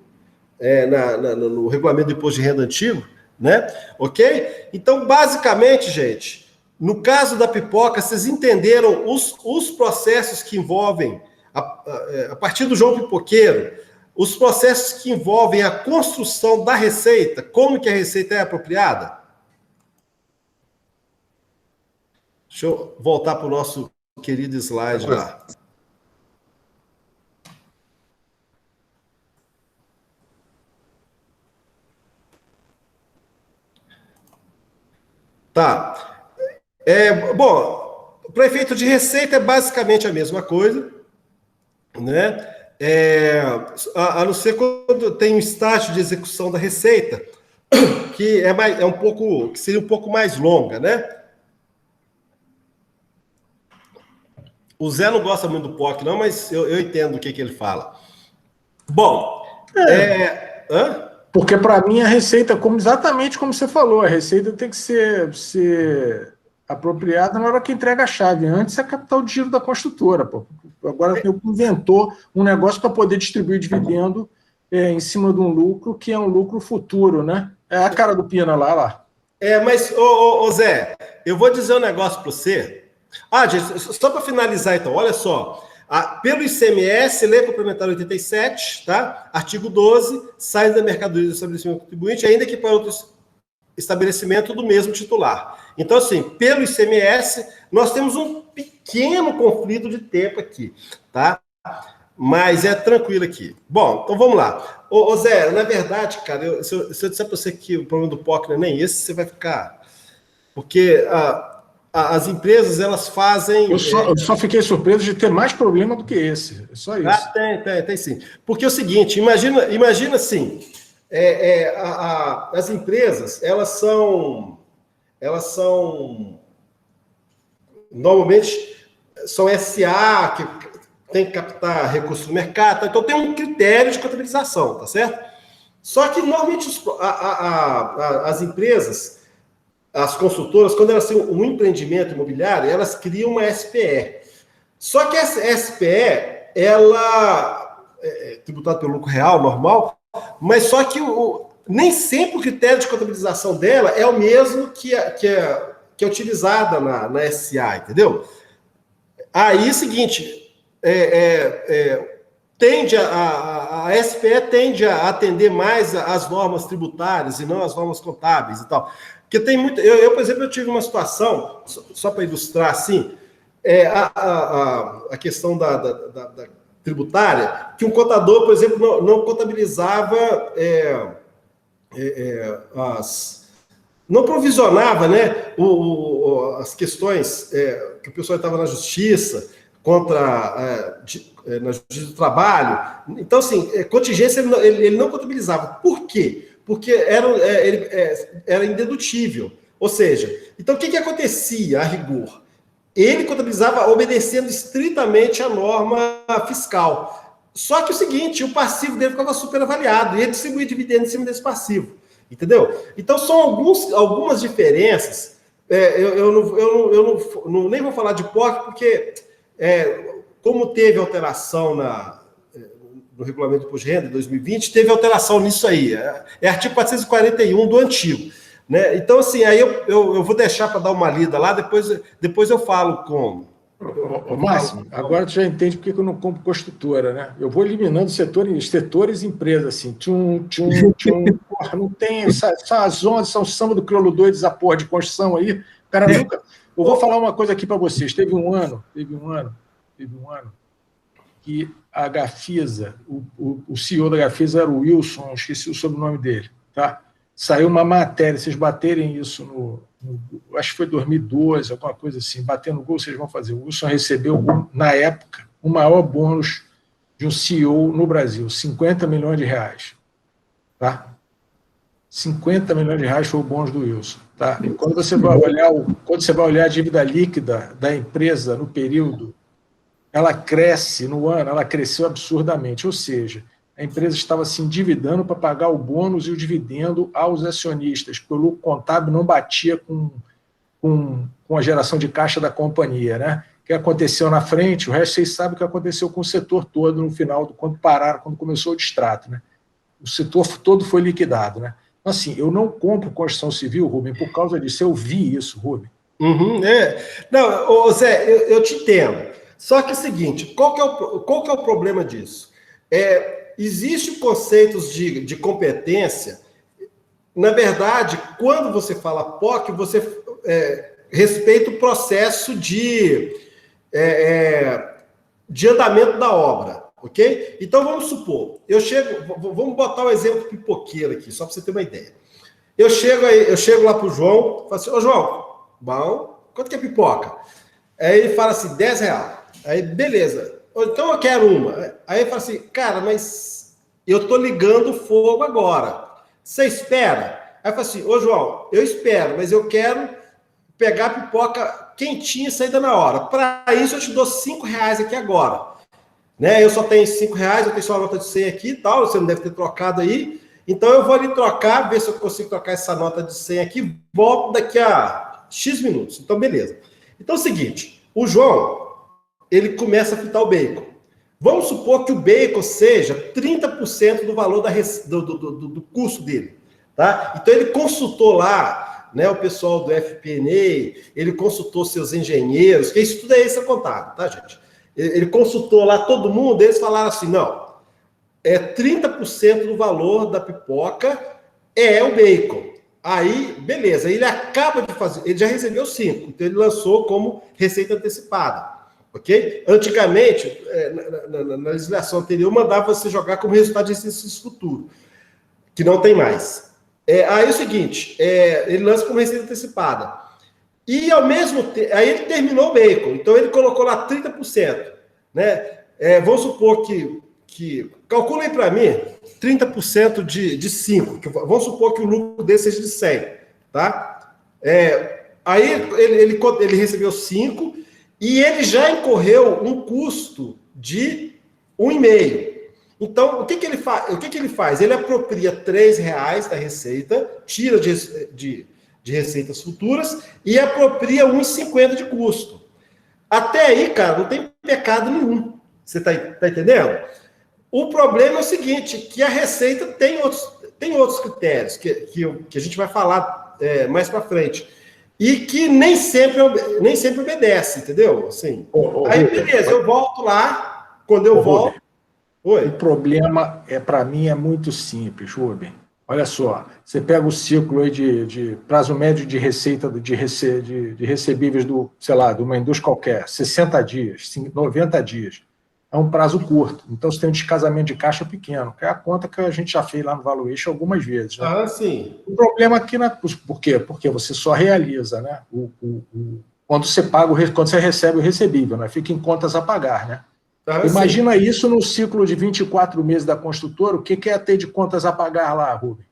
[SPEAKER 1] no regulamento do imposto de renda antigo, né? Ok? Então, basicamente, gente, no caso da pipoca, vocês entenderam os processos que envolvem, a partir do João Pipoqueiro, os processos que envolvem a construção da receita, como que a receita é apropriada? Deixa eu voltar para o nosso querido slide lá. Tá. Bom, para efeito de receita é basicamente a mesma coisa, né? A não ser quando tem um estágio de execução da receita, que que seria um pouco mais longa, né? O Zé não gosta muito do POC, não, mas eu entendo o que ele fala. Bom,
[SPEAKER 7] Porque, para mim, a receita, exatamente como você falou, a receita tem que ser apropriada na hora que entrega a chave. Antes é capital de giro da construtora. Pô. Agora inventou um negócio para poder distribuir dividendo em cima de um lucro que é um lucro futuro, né? É a cara do Pina lá.
[SPEAKER 1] Mas, Zé, eu vou dizer um negócio para você. Gente, só para finalizar, então, olha só. Pelo ICMS, Lei Complementar 87, tá? Artigo 12, sai da mercadoria do estabelecimento contribuinte, ainda que para outro estabelecimento do mesmo titular. Então, assim, pelo ICMS, nós temos um pequeno conflito de tempo aqui, tá? Mas é tranquilo aqui. Bom, então vamos lá. Ô Zé, na verdade, cara, se eu disser para você que o problema do POC não é nem esse, você vai ficar... Porque as empresas, elas fazem...
[SPEAKER 7] Eu só fiquei surpreso de ter mais problema do que esse. É só isso.
[SPEAKER 1] Tem sim. Porque é o seguinte, imagina assim, as empresas, elas são normalmente são SA, que tem que captar recursos do mercado, então tem um critério de contabilização, tá certo? Só que normalmente as empresas, as consultoras, quando elas têm um empreendimento imobiliário, elas criam uma SPE. Só que essa SPE, ela é tributada pelo lucro real, normal, mas só que nem sempre o critério de contabilização dela é o mesmo que é utilizada na SA, entendeu? Aí é o seguinte, a SPE tende a atender mais às normas tributárias e não às normas contábeis e tal. Porque tem muito... por exemplo, eu tive uma situação, só para ilustrar assim, a questão da tributária, que um contador, por exemplo, não contabilizava não provisionava, né, as questões que o pessoal estava na justiça, na Justiça do Trabalho. Então, assim, contingência ele não contabilizava. Por quê? Porque era indedutível. Ou seja, então o que acontecia a rigor? Ele contabilizava obedecendo estritamente a norma fiscal. Só que o seguinte, o passivo dele ficava superavaliado e ele distribuía dividendo em cima desse passivo. Entendeu? Então, são algumas diferenças. Eu nem vou falar de POC, porque como teve alteração no regulamento do imposto de renda de 2020, teve alteração nisso aí. É artigo 441 do antigo. Né? Então, assim, aí eu vou deixar para dar uma lida lá, depois eu falo como.
[SPEAKER 7] Máximo, agora tu já entende porque eu não compro construtora, né? Eu vou eliminando setores e empresas, assim. Porra, não tem essas ondas, são samba do crioulo doido, essa porra de construção aí. O cara nunca... Eu vou falar uma coisa aqui para vocês. Teve um ano que a Gafisa, o CEO da Gafisa era o Wilson, esqueci o sobrenome dele, tá? Saiu uma matéria, vocês baterem isso acho que foi 2012, alguma coisa assim, batendo no gol, vocês vão fazer. O Wilson recebeu, na época, o maior bônus de um CEO no Brasil, 50 milhões de reais. Tá? 50 milhões de reais foi o bônus do Wilson. Tá? E quando você vai olhar a dívida líquida da empresa no período, ela cresce no ano, ela cresceu absurdamente, ou seja, a empresa estava se endividando para pagar o bônus e o dividendo aos acionistas, porque o lucro contábil não batia com a geração de caixa da companhia. Né? O que aconteceu na frente, o resto vocês sabem o que aconteceu com o setor todo no final, quando começou o distrato. Né? O setor todo foi liquidado. Né? Então, assim, eu não compro construção civil, Rubem, por causa disso. Eu vi isso, Rubem.
[SPEAKER 1] Não, Zé, eu te entendo. Só que é o seguinte, qual que é o problema disso? Existem conceitos de competência. Na verdade, quando você fala POC, você respeita o processo de andamento da obra, ok? Então, vamos supor, vamos botar um exemplo pipoqueiro aqui, só para você ter uma ideia. Eu chego lá para o João, falo assim, ô João, bom, quanto que é pipoca? Aí ele fala assim, R$10. Aí, beleza. Então eu quero uma. Aí ele fala assim, cara, mas eu estou ligando o fogo agora. Você espera? Aí eu falo assim, ô João, eu espero, mas eu quero pegar a pipoca quentinha, saída na hora. Para isso, eu te dou R$5 aqui agora. Né? Eu só tenho R$5, eu tenho só uma nota de 100 aqui e tal, você não deve ter trocado aí. Então, eu vou ali trocar, ver se eu consigo trocar essa nota de 100 aqui, volto daqui a X minutos. Então, beleza. Então, é o seguinte, o João, ele começa a fritar o bacon. Vamos supor que o bacon seja 30% do valor do custo dele. Tá? Então, ele consultou lá, né, o pessoal do FP&A, ele consultou seus engenheiros, que isso tudo é extra contábil, tá, gente? Ele consultou lá todo mundo, eles falaram assim, não, 30% do valor da pipoca é o bacon. Aí, beleza, ele acaba de fazer, ele já recebeu 5, então ele lançou como receita antecipada, ok? Antigamente, na legislação anterior, mandava você jogar como resultado de exercício futuro, que não tem mais. Aí é o seguinte, ele lança como receita antecipada. E ao mesmo tempo, aí ele terminou o bacon, então ele colocou lá 30%. Né? Vamos supor que calculem para mim 30% de 5. Vamos supor que o lucro dele seja de 100. Tá? Aí ele recebeu 5 e ele já incorreu um custo de 1,5. Então, o que ele faz? Ele apropria R$3 da receita, tira de receitas futuras e apropria 1,50 de custo. Até aí, cara, não tem pecado nenhum. Você tá entendendo? O problema é o seguinte, que a receita tem outros critérios que a gente vai falar mais para frente. E que nem sempre obedece, entendeu? Assim, aí, beleza, eu volto lá, quando eu volto... Oi.
[SPEAKER 7] O problema, para mim, é muito simples, Rubem. Olha só, você pega o ciclo aí de prazo médio de receita de recebíveis sei lá, de uma indústria qualquer, 60 dias, 90 dias. É um prazo curto. Então, você tem um descasamento de caixa pequeno, que é a conta que a gente já fez lá no Valuation algumas vezes. Né?
[SPEAKER 1] Ah, sim.
[SPEAKER 7] O problema aqui, por quê? Porque você só realiza, né, quando você paga, quando você recebe o recebível, né? Fica em contas a pagar, né? Imagina isso no ciclo de 24 meses da construtora, o que é ter de contas a pagar lá, Rubem?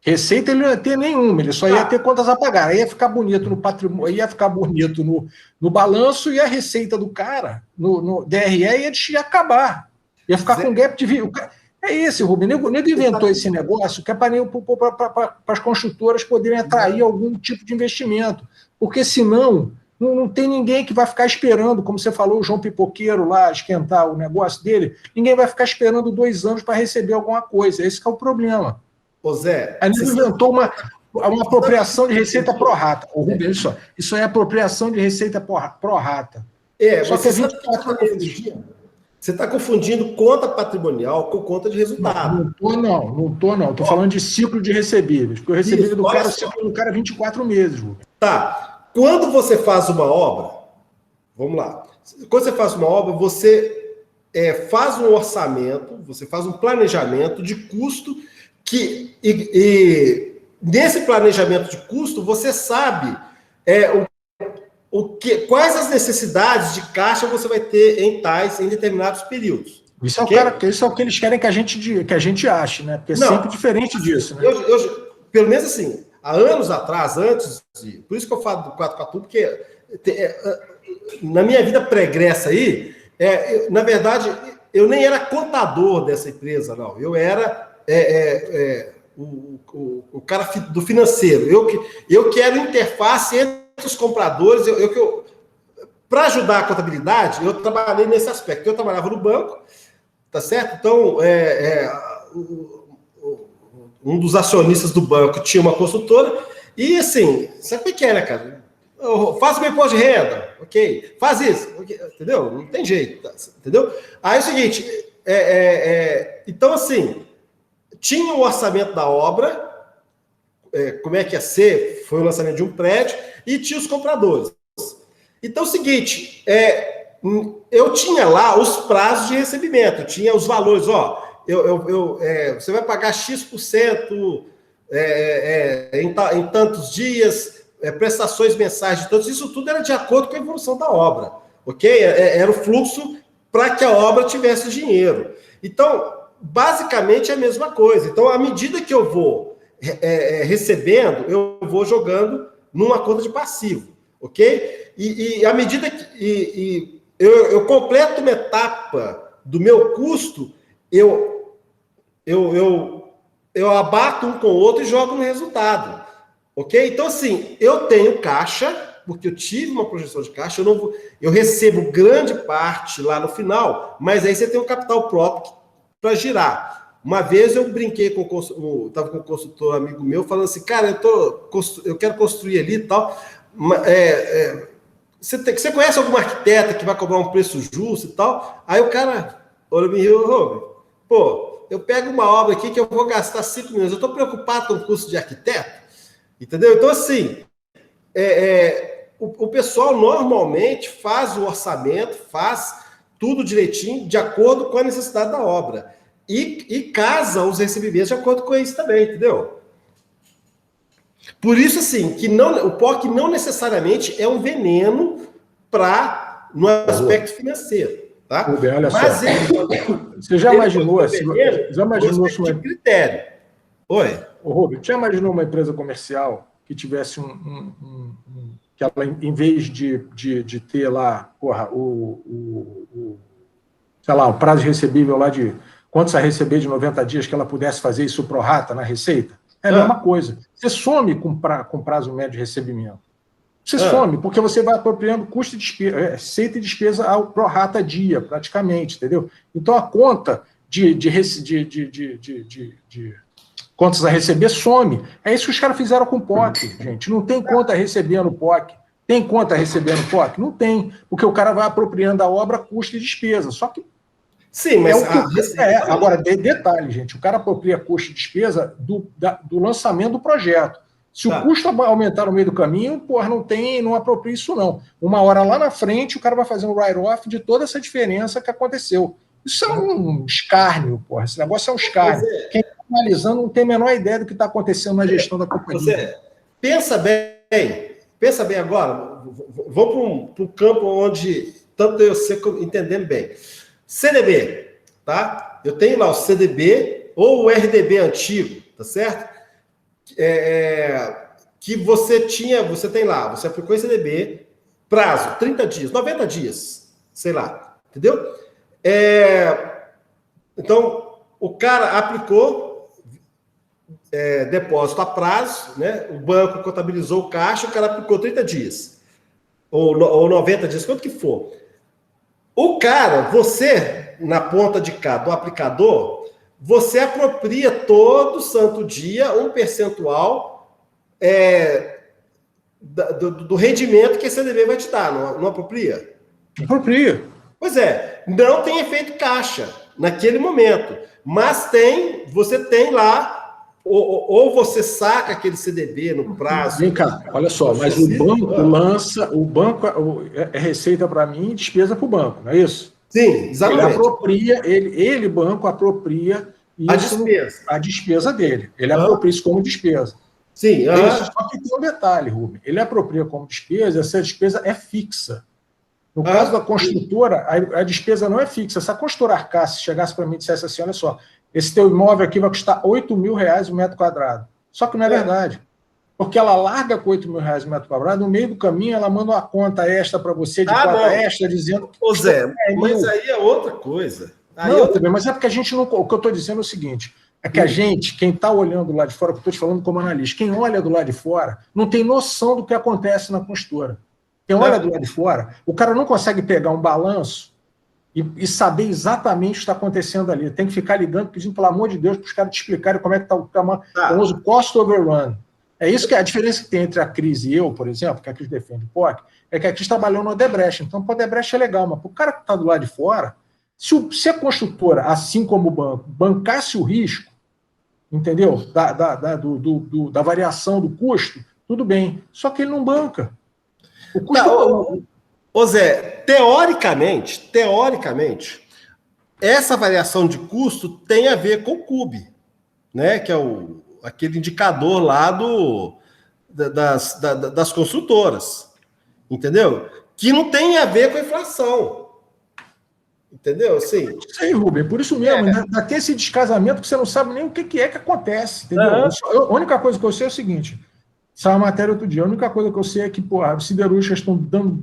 [SPEAKER 7] Receita ele não ia ter nenhuma, ele só ia ter contas a pagar. Aí ia ficar bonito no patrimônio, ia ficar bonito no balanço e a receita do cara, no DRE, ia acabar. Ia ficar com gap de... É esse, Rubem. O nego inventou esse negócio que é para as construtoras poderem atrair algum tipo de investimento. Porque senão... Não tem ninguém que vai ficar esperando, como você falou, o João Pipoqueiro lá, esquentar o negócio dele, ninguém vai ficar esperando 2 anos para receber alguma coisa. Esse que é o problema.
[SPEAKER 1] Ô Zé...
[SPEAKER 7] Aí ele inventou uma apropriação de receita pró-rata. Ô, Rubens, isso é apropriação de receita pró-rata.
[SPEAKER 1] Só que 24 meses. Você está confundindo conta patrimonial com conta de resultado.
[SPEAKER 7] Não estou. Estou falando de ciclo de recebíveis. Porque o recebível do cara, o ciclo do cara é 24 meses, Rubens.
[SPEAKER 1] Tá. Quando você faz uma obra, vamos lá, quando você faz uma obra, você faz um orçamento, você faz um planejamento de custo e nesse planejamento de custo, você sabe quais as necessidades de caixa você vai ter em determinados períodos.
[SPEAKER 7] Isso é o que eles querem que a gente ache, né? Porque é sempre diferente disso, né?
[SPEAKER 1] Pelo menos assim, há anos atrás, por isso que eu falo do 4x1, porque na minha vida pregressa aí, na verdade, eu nem era contador dessa empresa, não. Eu era o cara do financeiro. Eu que era interface entre os compradores. Para ajudar a contabilidade, eu trabalhei nesse aspecto. Eu trabalhava no banco, tá certo? Então, um dos acionistas do banco tinha uma consultora, e assim, sabe o que é, né, cara? Faz o meu imposto de renda, ok? Faz isso, okay, entendeu? Não tem jeito, entendeu? Aí é o seguinte, então assim, tinha o orçamento da obra, como é que ia ser, foi o lançamento de um prédio, e tinha os compradores. Então é o seguinte, eu tinha lá os prazos de recebimento, tinha os valores, ó, você vai pagar X% em tantos dias, prestações mensais de tantos, isso tudo era de acordo com a evolução da obra, ok? Era o fluxo para que a obra tivesse dinheiro. Então, basicamente é a mesma coisa. Então, à medida que eu vou recebendo, eu vou jogando numa conta de passivo, ok? E à medida que eu completo uma etapa do meu custo, eu abato um com o outro e jogo no resultado. Ok? Então, assim, eu tenho caixa, porque eu tive uma projeção de caixa, eu recebo grande parte lá no final, mas aí você tem um capital próprio para girar. Uma vez eu brinquei estava com um consultor amigo meu, falando assim, cara, eu quero construir ali e tal. Você conhece algum arquiteto que vai cobrar um preço justo e tal? Aí o cara olha me Rubem, pô, eu pego uma obra aqui que eu vou gastar 5 milhões, eu estou preocupado com o custo de arquiteto, entendeu? Então, assim, o pessoal normalmente faz o orçamento, faz tudo direitinho, de acordo com a necessidade da obra. E casa os recebimentos de acordo com isso também, entendeu? Por isso, assim, que o POC não necessariamente é um veneno no aspecto financeiro, tá?
[SPEAKER 7] Rubem, olha
[SPEAKER 1] mas
[SPEAKER 7] só. Você já imaginou assim? Já imaginou
[SPEAKER 1] de critério? Oi?
[SPEAKER 7] Ô, Rubem, já imaginou uma empresa comercial que tivesse que ela, em vez de ter lá, porra, sei lá, o prazo recebível lá de quanto você receber de 90 dias, que ela pudesse fazer isso pro rata na receita? É a mesma coisa. Você some com prazo médio de recebimento. Você some, porque você vai apropriando custo e despesa, receita e despesa ao pro rata dia, praticamente, entendeu? Então a conta de contas a receber some. É isso que os caras fizeram com o POC, gente. Não tem conta a receber no POC. Tem conta a receber no POC? Não tem, porque o cara vai apropriando a obra, custo e despesa. Só que
[SPEAKER 1] sim, mas
[SPEAKER 7] agora, detalhe, gente, o cara apropria custo e despesa do lançamento do projeto. Se o custo aumentar no meio do caminho, porra, não apropria isso não. Uma hora lá na frente, o cara vai fazer um write-off de toda essa diferença que aconteceu. Isso é um escárnio, porra. Esse negócio é um escárnio. Quem está analisando não tem a menor ideia do que está acontecendo na gestão da companhia.
[SPEAKER 1] Pensa bem agora, vamos para um campo onde tanto eu sei entendendo bem. CDB, tá? Eu tenho lá o CDB ou o RDB antigo, tá certo? Que você tem lá, você aplicou em CDB, prazo, 30 dias, 90 dias, sei lá, entendeu? Então, o cara aplicou depósito a prazo, né? O banco contabilizou o caixa, o cara aplicou 30 dias, ou 90 dias, quanto que for. O cara, você, na ponta de cá do aplicador, você apropria todo santo dia um percentual do rendimento que a CDB vai te dar, não apropria?
[SPEAKER 7] Apropria.
[SPEAKER 1] Pois é, não tem efeito caixa naquele momento, mas você tem lá, ou você saca aquele CDB no prazo.
[SPEAKER 7] Vem cá, olha só, mas o banco é receita para mim e despesa para o banco, não é isso?
[SPEAKER 1] Sim, exatamente.
[SPEAKER 7] Ele banco, apropria a despesa dele. Ele apropria isso como despesa.
[SPEAKER 1] Sim.
[SPEAKER 7] Só que tem um detalhe, Rubem. Ele apropria como despesa, essa despesa é fixa. No caso da construtora, a despesa não é fixa. Se a construtora arcasse, chegasse para mim e dissesse assim, olha só, esse teu imóvel aqui vai custar R$8.000 o metro quadrado. Só que não é verdade. Porque ela larga com R$8.000 o metro quadrado, no meio do caminho ela manda uma conta extra para você, de conta extra, dizendo que...
[SPEAKER 1] Ô Zé, mas aí é outra coisa.
[SPEAKER 7] Mas é porque a gente não... O que eu estou dizendo é o seguinte, é que a gente, quem está olhando do lado de fora, que eu estou te falando como analista, quem olha do lado de fora não tem noção do que acontece na construtora. Quem olha do lado de fora, o cara não consegue pegar um balanço e saber exatamente o que está acontecendo ali. Tem que ficar ligando, pedindo, pelo amor de Deus, para os caras te explicarem como é que está o famoso cost overrun. É isso que é a diferença que tem entre a Cris e eu, por exemplo, que a Cris defende o POC, é que a Cris trabalhou no Odebrecht. Então, o Odebrecht é legal, mas para o cara que está do lado de fora, se a construtora, assim como o banco, bancasse o risco, entendeu? Da variação do custo, tudo bem. Só que ele não banca. O custo...
[SPEAKER 1] Ô Zé, teoricamente, essa variação de custo tem a ver com o CUB, né? Que é aquele indicador lá das construtoras, entendeu? Que não tem a ver com a inflação, entendeu? Assim,
[SPEAKER 7] isso aí, Rubem, por isso mesmo, ainda tem esse descasamento que você não sabe nem o que é que acontece, entendeu? A única coisa que eu sei é o seguinte, Saiu a matéria outro dia. A única coisa que eu sei é que, porra, os siderúrgicas estão dando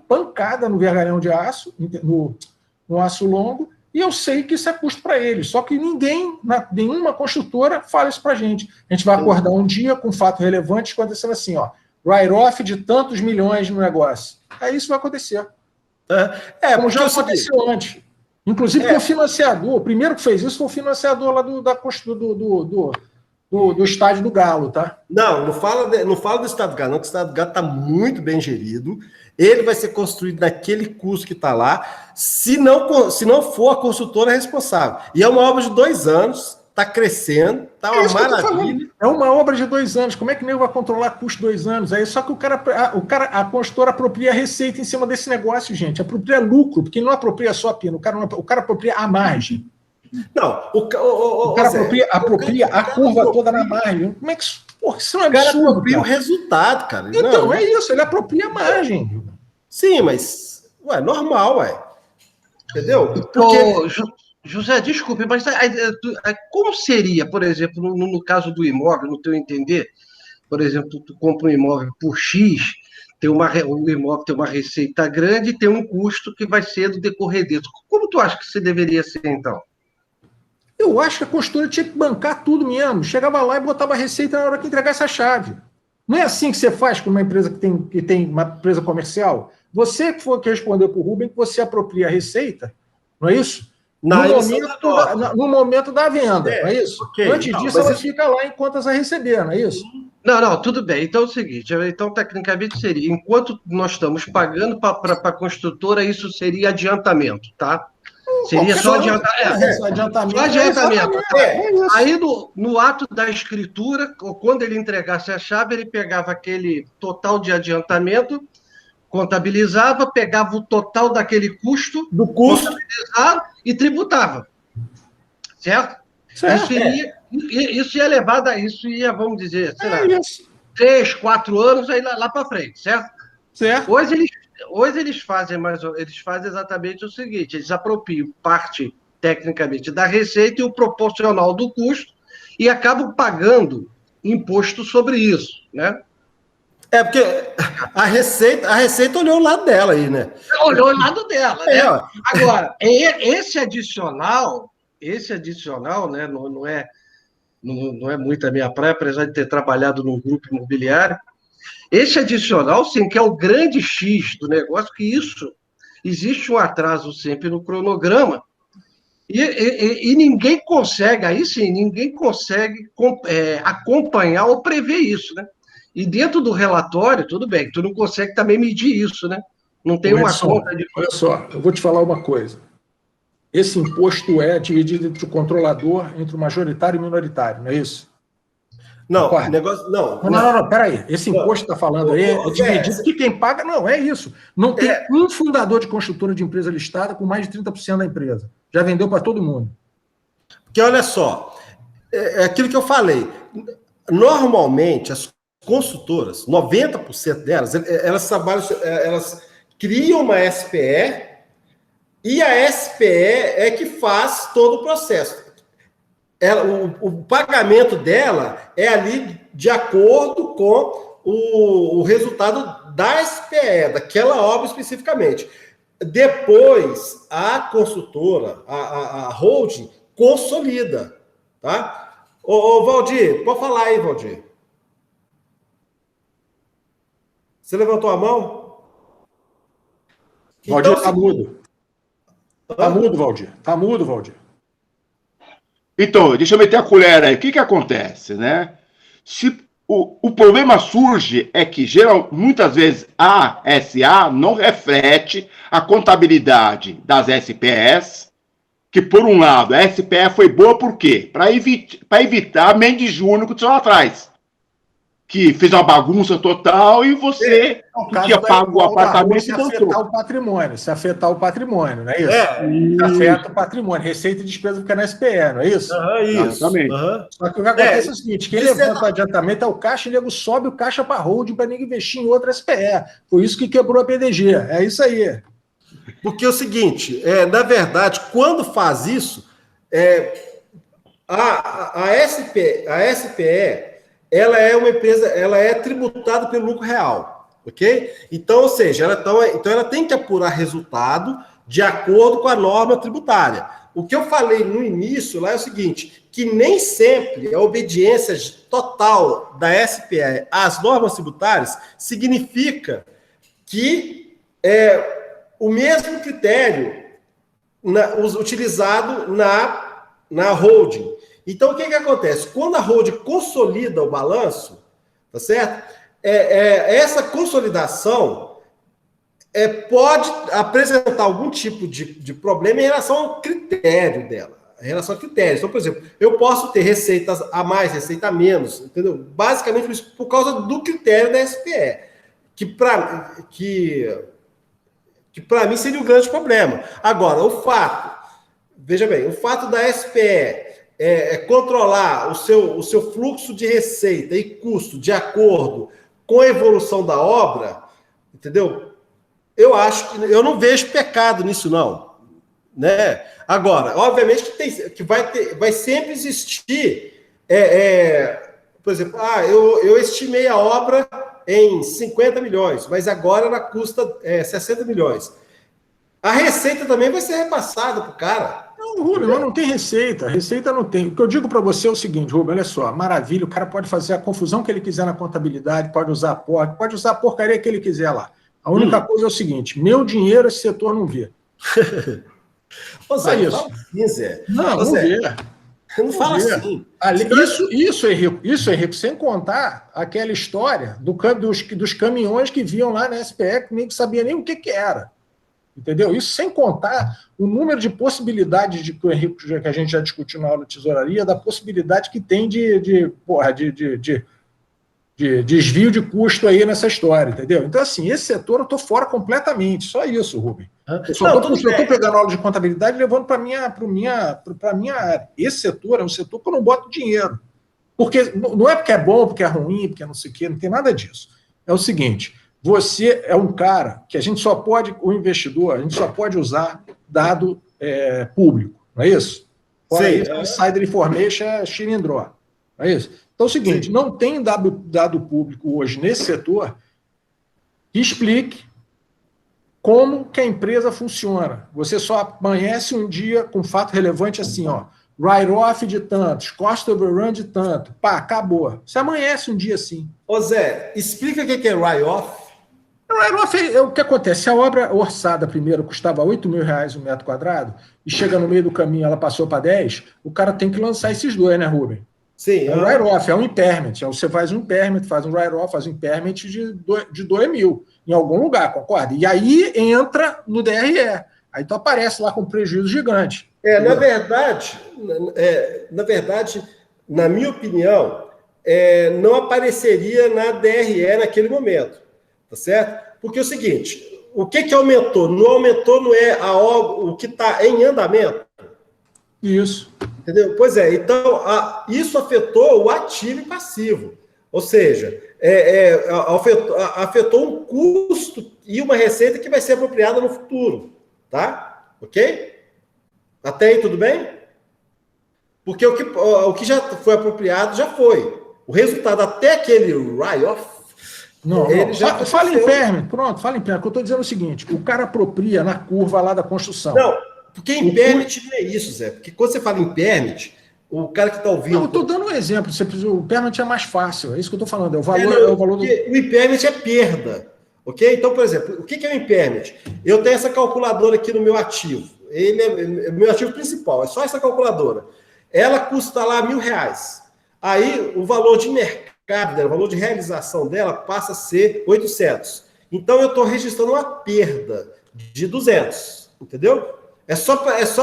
[SPEAKER 7] pancada no vergalhão de aço, no aço longo, e eu sei que isso é custo para eles. Só que nenhuma construtora fala isso para a gente. A gente vai acordar um dia com um fato relevante acontecendo assim, ó, write-off de tantos milhões no negócio. Aí isso vai acontecer. Como já aconteceu antes. Inclusive com o financiador. O primeiro que fez isso foi o financiador lá do estádio do Galo, tá?
[SPEAKER 1] Não fala do Estado do Galo, não, que o Estado do Galo está muito bem gerido. Ele vai ser construído naquele custo que está lá, se não for a construtora responsável. E é uma obra de 2 anos, está crescendo, está uma maravilha.
[SPEAKER 7] É uma obra de 2 anos. Como é que nem vai controlar custo de 2 anos? Aí só que a construtora apropria a receita em cima desse negócio, gente. Apropria lucro, porque não apropria só a pena, o cara apropria a margem.
[SPEAKER 1] Não,
[SPEAKER 7] o cara apropria a curva toda na margem. Como é que isso? Porra, isso não é absurdo. O cara apropria
[SPEAKER 1] o resultado, cara.
[SPEAKER 7] Então, é isso, ele apropria a margem.
[SPEAKER 1] Sim, mas, normal, entendeu?
[SPEAKER 6] Porque... José, desculpe, mas como seria, por exemplo, no caso do imóvel, no teu entender, por exemplo, tu compra um imóvel por X, o imóvel tem uma receita grande e tem um custo que vai ser do decorrer disso. Como tu acha que você deveria ser, então?
[SPEAKER 7] Eu acho que a construtora tinha que bancar tudo mesmo. Chegava lá e botava a receita na hora que entregasse a chave. Não é assim que você faz com uma empresa que tem uma empresa comercial? Você que foi que respondeu para o Rubem que você apropria a receita, não é isso? No momento da venda, não é isso? Okay. Antes disso, ela fica lá em contas a receber, não é isso?
[SPEAKER 6] Não, tudo bem. Então é o seguinte, então tecnicamente seria, enquanto nós estamos pagando para a construtora, isso seria adiantamento, tá? Seria só adiantamento. Só adiantamento. Aí no ato da escritura, quando ele entregasse a chave, ele pegava aquele total de adiantamento, contabilizava, pegava o total daquele custo, contabilizado e tributava. Certo? Isso ia levar, vamos dizer, sei lá, 3, 4 anos aí lá para frente, certo? Hoje eles fazem exatamente o seguinte: eles apropriam parte, tecnicamente, da receita e o proporcional do custo e acabam pagando imposto sobre isso, né?
[SPEAKER 1] Porque a receita olhou o lado dela aí, né?
[SPEAKER 6] Olhou o lado dela, né? Agora, esse adicional, né, não é muito a minha praia, apesar de ter trabalhado num grupo imobiliário. Esse adicional, sim, que é o grande X do negócio, que isso existe um atraso sempre no cronograma, e ninguém consegue, acompanhar ou prever isso, né? E dentro do relatório, tudo bem, tu não consegue também medir isso, né? Não tem uma conta de...
[SPEAKER 7] Olha só, eu vou te falar uma coisa. Esse imposto é dividido entre o controlador, entre o majoritário e o minoritário, não é isso?
[SPEAKER 1] Não, o negócio... Não,
[SPEAKER 7] peraí. Esse imposto que está falando aí é dividido, que quem paga... Não, é isso. Não tem um fundador de construtora de empresa listada com mais de 30% da empresa. Já vendeu para todo mundo.
[SPEAKER 1] Porque, olha só, é aquilo que eu falei. Normalmente, as consultoras, 90% delas, elas trabalham, elas criam uma SPE e a SPE é que faz todo o processo. O pagamento dela é ali de acordo com o resultado da SPE, daquela obra especificamente. Depois, a consultora, a holding, consolida, tá? Ô, Valdir, pode falar aí, Valdir. Você levantou a mão?
[SPEAKER 7] Valdir, está mudo. Está mudo, Valdir. Está mudo, Valdir.
[SPEAKER 8] Então, deixa eu meter a colher aí. O que acontece, né? Se o problema surge é que, muitas vezes, a SA não reflete a contabilidade das SPEs, que, por um lado, a SPE foi boa por quê? Para evitar a Mendes Júnior que tinha lá atrás, que fez uma bagunça total e você tinha pago o apartamento e dançou.
[SPEAKER 7] Se afetar o patrimônio, não é isso? Afeta o patrimônio. Receita e despesa fica na SPE, não é isso?
[SPEAKER 1] Isso.
[SPEAKER 7] Só que o que acontece é o seguinte, quem levanta o adiantamento é o caixa, e o nego sobe o caixa para holding para ninguém investir em outra SPE. Foi isso que quebrou a PDG. É isso aí.
[SPEAKER 1] Porque é o seguinte, na verdade, quando faz isso, a SPE ela é uma empresa, ela é tributada pelo lucro real, ok? Então, ou seja, então ela tem que apurar resultado de acordo com a norma tributária. O que eu falei no início lá é o seguinte, que nem sempre a obediência total da SPE às normas tributárias significa que o mesmo critério utilizado na holding. Então, o que acontece? Quando a holding consolida o balanço, tá certo? Essa consolidação pode apresentar algum tipo de problema em relação ao critério dela, em relação a critérios. Então, por exemplo, eu posso ter receitas a mais, receita a menos, entendeu? Basicamente por causa do critério da SPE, que para mim seria um grande problema. Agora, veja bem, o fato da SPE controlar o seu fluxo de receita e custo de acordo com a evolução da obra, entendeu? Eu não vejo pecado nisso, não. Né? Agora, obviamente que vai sempre existir, por exemplo, eu estimei a obra em 50 milhões, mas agora ela custa 60 milhões. A receita também vai ser repassada para o cara.
[SPEAKER 7] Não, Rubem, mas não tem receita. Receita não tem. O que eu digo para você é o seguinte, Rubem, olha só, maravilha, o cara pode fazer a confusão que ele quiser na contabilidade, pode usar a porcaria que ele quiser lá. A única coisa é o seguinte, meu dinheiro esse setor não vê.
[SPEAKER 1] Ô, Zé, não fala assim, Zé.
[SPEAKER 7] Não vê.
[SPEAKER 1] Não fala assim.
[SPEAKER 7] Isso, Henrique, sem contar aquela história dos caminhões que vinham lá na SPE, que nem sabia nem o que era. Entendeu? Isso sem contar o número de possibilidades que o Henrique, que a gente já discutiu na aula de tesouraria, da possibilidade que tem de desvio de custo aí nessa história, entendeu? Então, assim, esse setor eu estou fora completamente, só isso, Rubem. Eu estou pegando aula de contabilidade e levando para a minha área. Esse setor é um setor que eu não boto dinheiro. Porque não é porque é bom, porque é ruim, porque não sei o quê, não tem nada disso. É o seguinte, você é um cara que o investidor, a gente só pode usar dado público, não é isso? Fora isso, insider information é xilindró, não é isso? Então é o seguinte, não tem dado público hoje nesse setor que explique como que a empresa funciona. Você só amanhece um dia com fato relevante assim, ó, write-off de tantos, cost overrun de tanto, pá, acabou. Você amanhece um dia assim.
[SPEAKER 1] Ô Zé, explica o que é write-off.
[SPEAKER 7] Write-off é o que acontece. Se a obra orçada primeiro custava R$8.000 um metro quadrado e chega no meio do caminho ela passou para 10, o cara tem que lançar esses dois, né, Rubem?
[SPEAKER 1] Sim.
[SPEAKER 7] É um write-off, é um impairment. Você faz um impairment, faz um write-off, faz um impairment de 2 mil em algum lugar, concorda? E aí entra no DRE. Aí tu aparece lá com prejuízo gigante.
[SPEAKER 1] Na verdade, na minha opinião, não apareceria na DRE naquele momento, tá certo? Porque é o seguinte, o que aumentou? Não aumentou, não é o que está em andamento?
[SPEAKER 7] Isso.
[SPEAKER 1] Entendeu? Pois é, então isso afetou o ativo e passivo. Ou seja, afetou um custo e uma receita que vai ser apropriada no futuro. Tá? Ok? Até aí tudo bem? Porque o que já foi apropriado já foi. O resultado até aquele write-off.
[SPEAKER 7] Fala em impairment, pronto, fala em impairment. Eu estou dizendo o seguinte: o cara apropria na curva lá da construção.
[SPEAKER 1] Não, porque impairment não é isso, Zé. Porque quando você fala impairment, o cara que está ouvindo.
[SPEAKER 7] Não, eu estou dando um exemplo. O impairment é mais fácil, é isso que eu estou falando. É o valor do.
[SPEAKER 1] O impairment é perda. Ok? Então, por exemplo, o que é o impairment? Eu tenho essa calculadora aqui no meu ativo. Ele é meu ativo principal, é só essa calculadora. Ela custa lá R$1.000. Aí o valor de mercado dela, o valor de realização dela passa a ser 800. Então eu estou registrando uma perda de 200, entendeu? É só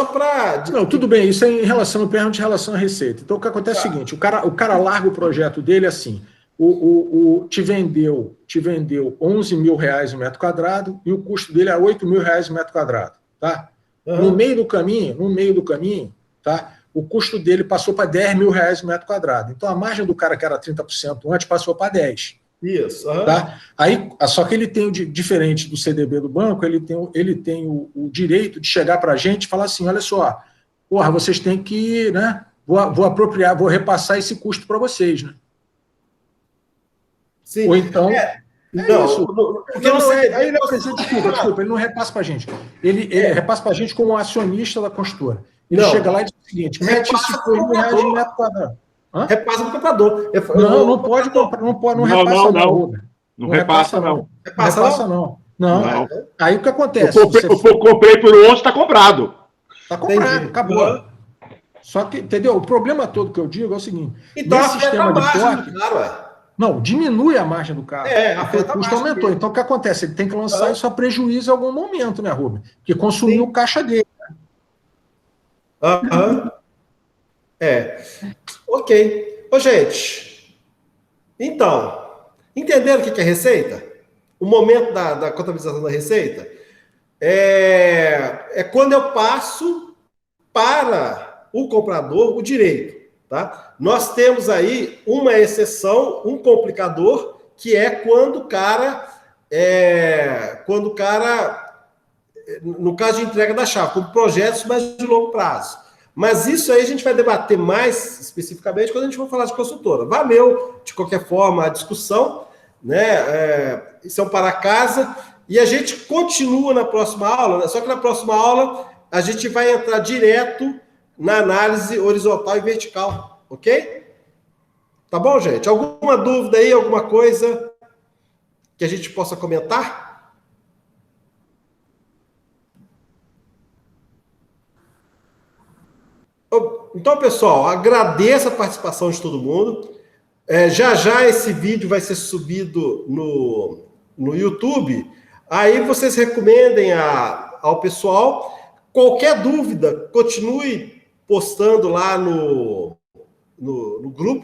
[SPEAKER 1] para...
[SPEAKER 7] Não, tudo bem, isso é em relação ao impairment, em relação à receita. Então o que acontece é o seguinte, o cara larga o projeto dele assim, te vendeu R$11.000 o metro quadrado e o custo dele é R$8.000 o metro quadrado, tá? No meio do caminho, tá? O custo dele passou para R$10.000 o metro quadrado. Então, a margem do cara que era 30% antes passou para 10%.
[SPEAKER 1] Isso.
[SPEAKER 7] Tá? Aí, só que ele tem, diferente do CDB do banco, ele tem o direito de chegar para a gente e falar assim, olha só, porra, vocês têm que, né, vou apropriar, vou repassar esse custo para vocês, né?
[SPEAKER 1] Sim.
[SPEAKER 7] Ou então.
[SPEAKER 1] Não,
[SPEAKER 7] isso.
[SPEAKER 1] porque não sei.
[SPEAKER 7] Aí ele apresenta, desculpa, ele não repassa para a gente. Ele repassa para a gente como acionista da construtora. Ele chega lá e diz o seguinte: mete esses R$2.000 de metro quadrado.
[SPEAKER 1] Repassa para o comprador.
[SPEAKER 7] Não pode comprar, não repassa não.
[SPEAKER 8] Não repassa, não.
[SPEAKER 7] Repassa não. Não. Aí o que acontece?
[SPEAKER 8] Eu comprei por 11, está comprado.
[SPEAKER 7] Está comprado, acabou. Só que, entendeu? O problema todo que eu digo é o seguinte:
[SPEAKER 1] então,
[SPEAKER 7] nesse sistema de toque.
[SPEAKER 1] Claro,
[SPEAKER 7] não, diminui a margem do carro. Porque o custo aumentou.
[SPEAKER 1] Dele.
[SPEAKER 7] Então, o que acontece? Ele tem que lançar isso a prejuízo em algum momento, né, Rubem? Porque consumiu o caixa dele.
[SPEAKER 1] Ok. Ô, gente, então, entenderam o que é receita? O momento da contabilização da receita é quando eu passo para o comprador o direito. Tá? Nós temos aí uma exceção, um complicador, que é quando o cara, no caso de entrega da chave, com projetos mais de longo prazo. Mas isso aí a gente vai debater mais especificamente quando a gente for falar de consultora. Valeu, de qualquer forma, a discussão, né? Isso é um para casa, e a gente continua na próxima aula, né? Só que na próxima aula a gente vai entrar direto na análise horizontal e vertical, ok? Tá bom, gente? Alguma dúvida aí, alguma coisa que a gente possa comentar? Então, pessoal, agradeço a participação de todo mundo. Já esse vídeo vai ser subido no YouTube. Aí vocês recomendem ao pessoal. Qualquer dúvida, continue postando lá no grupo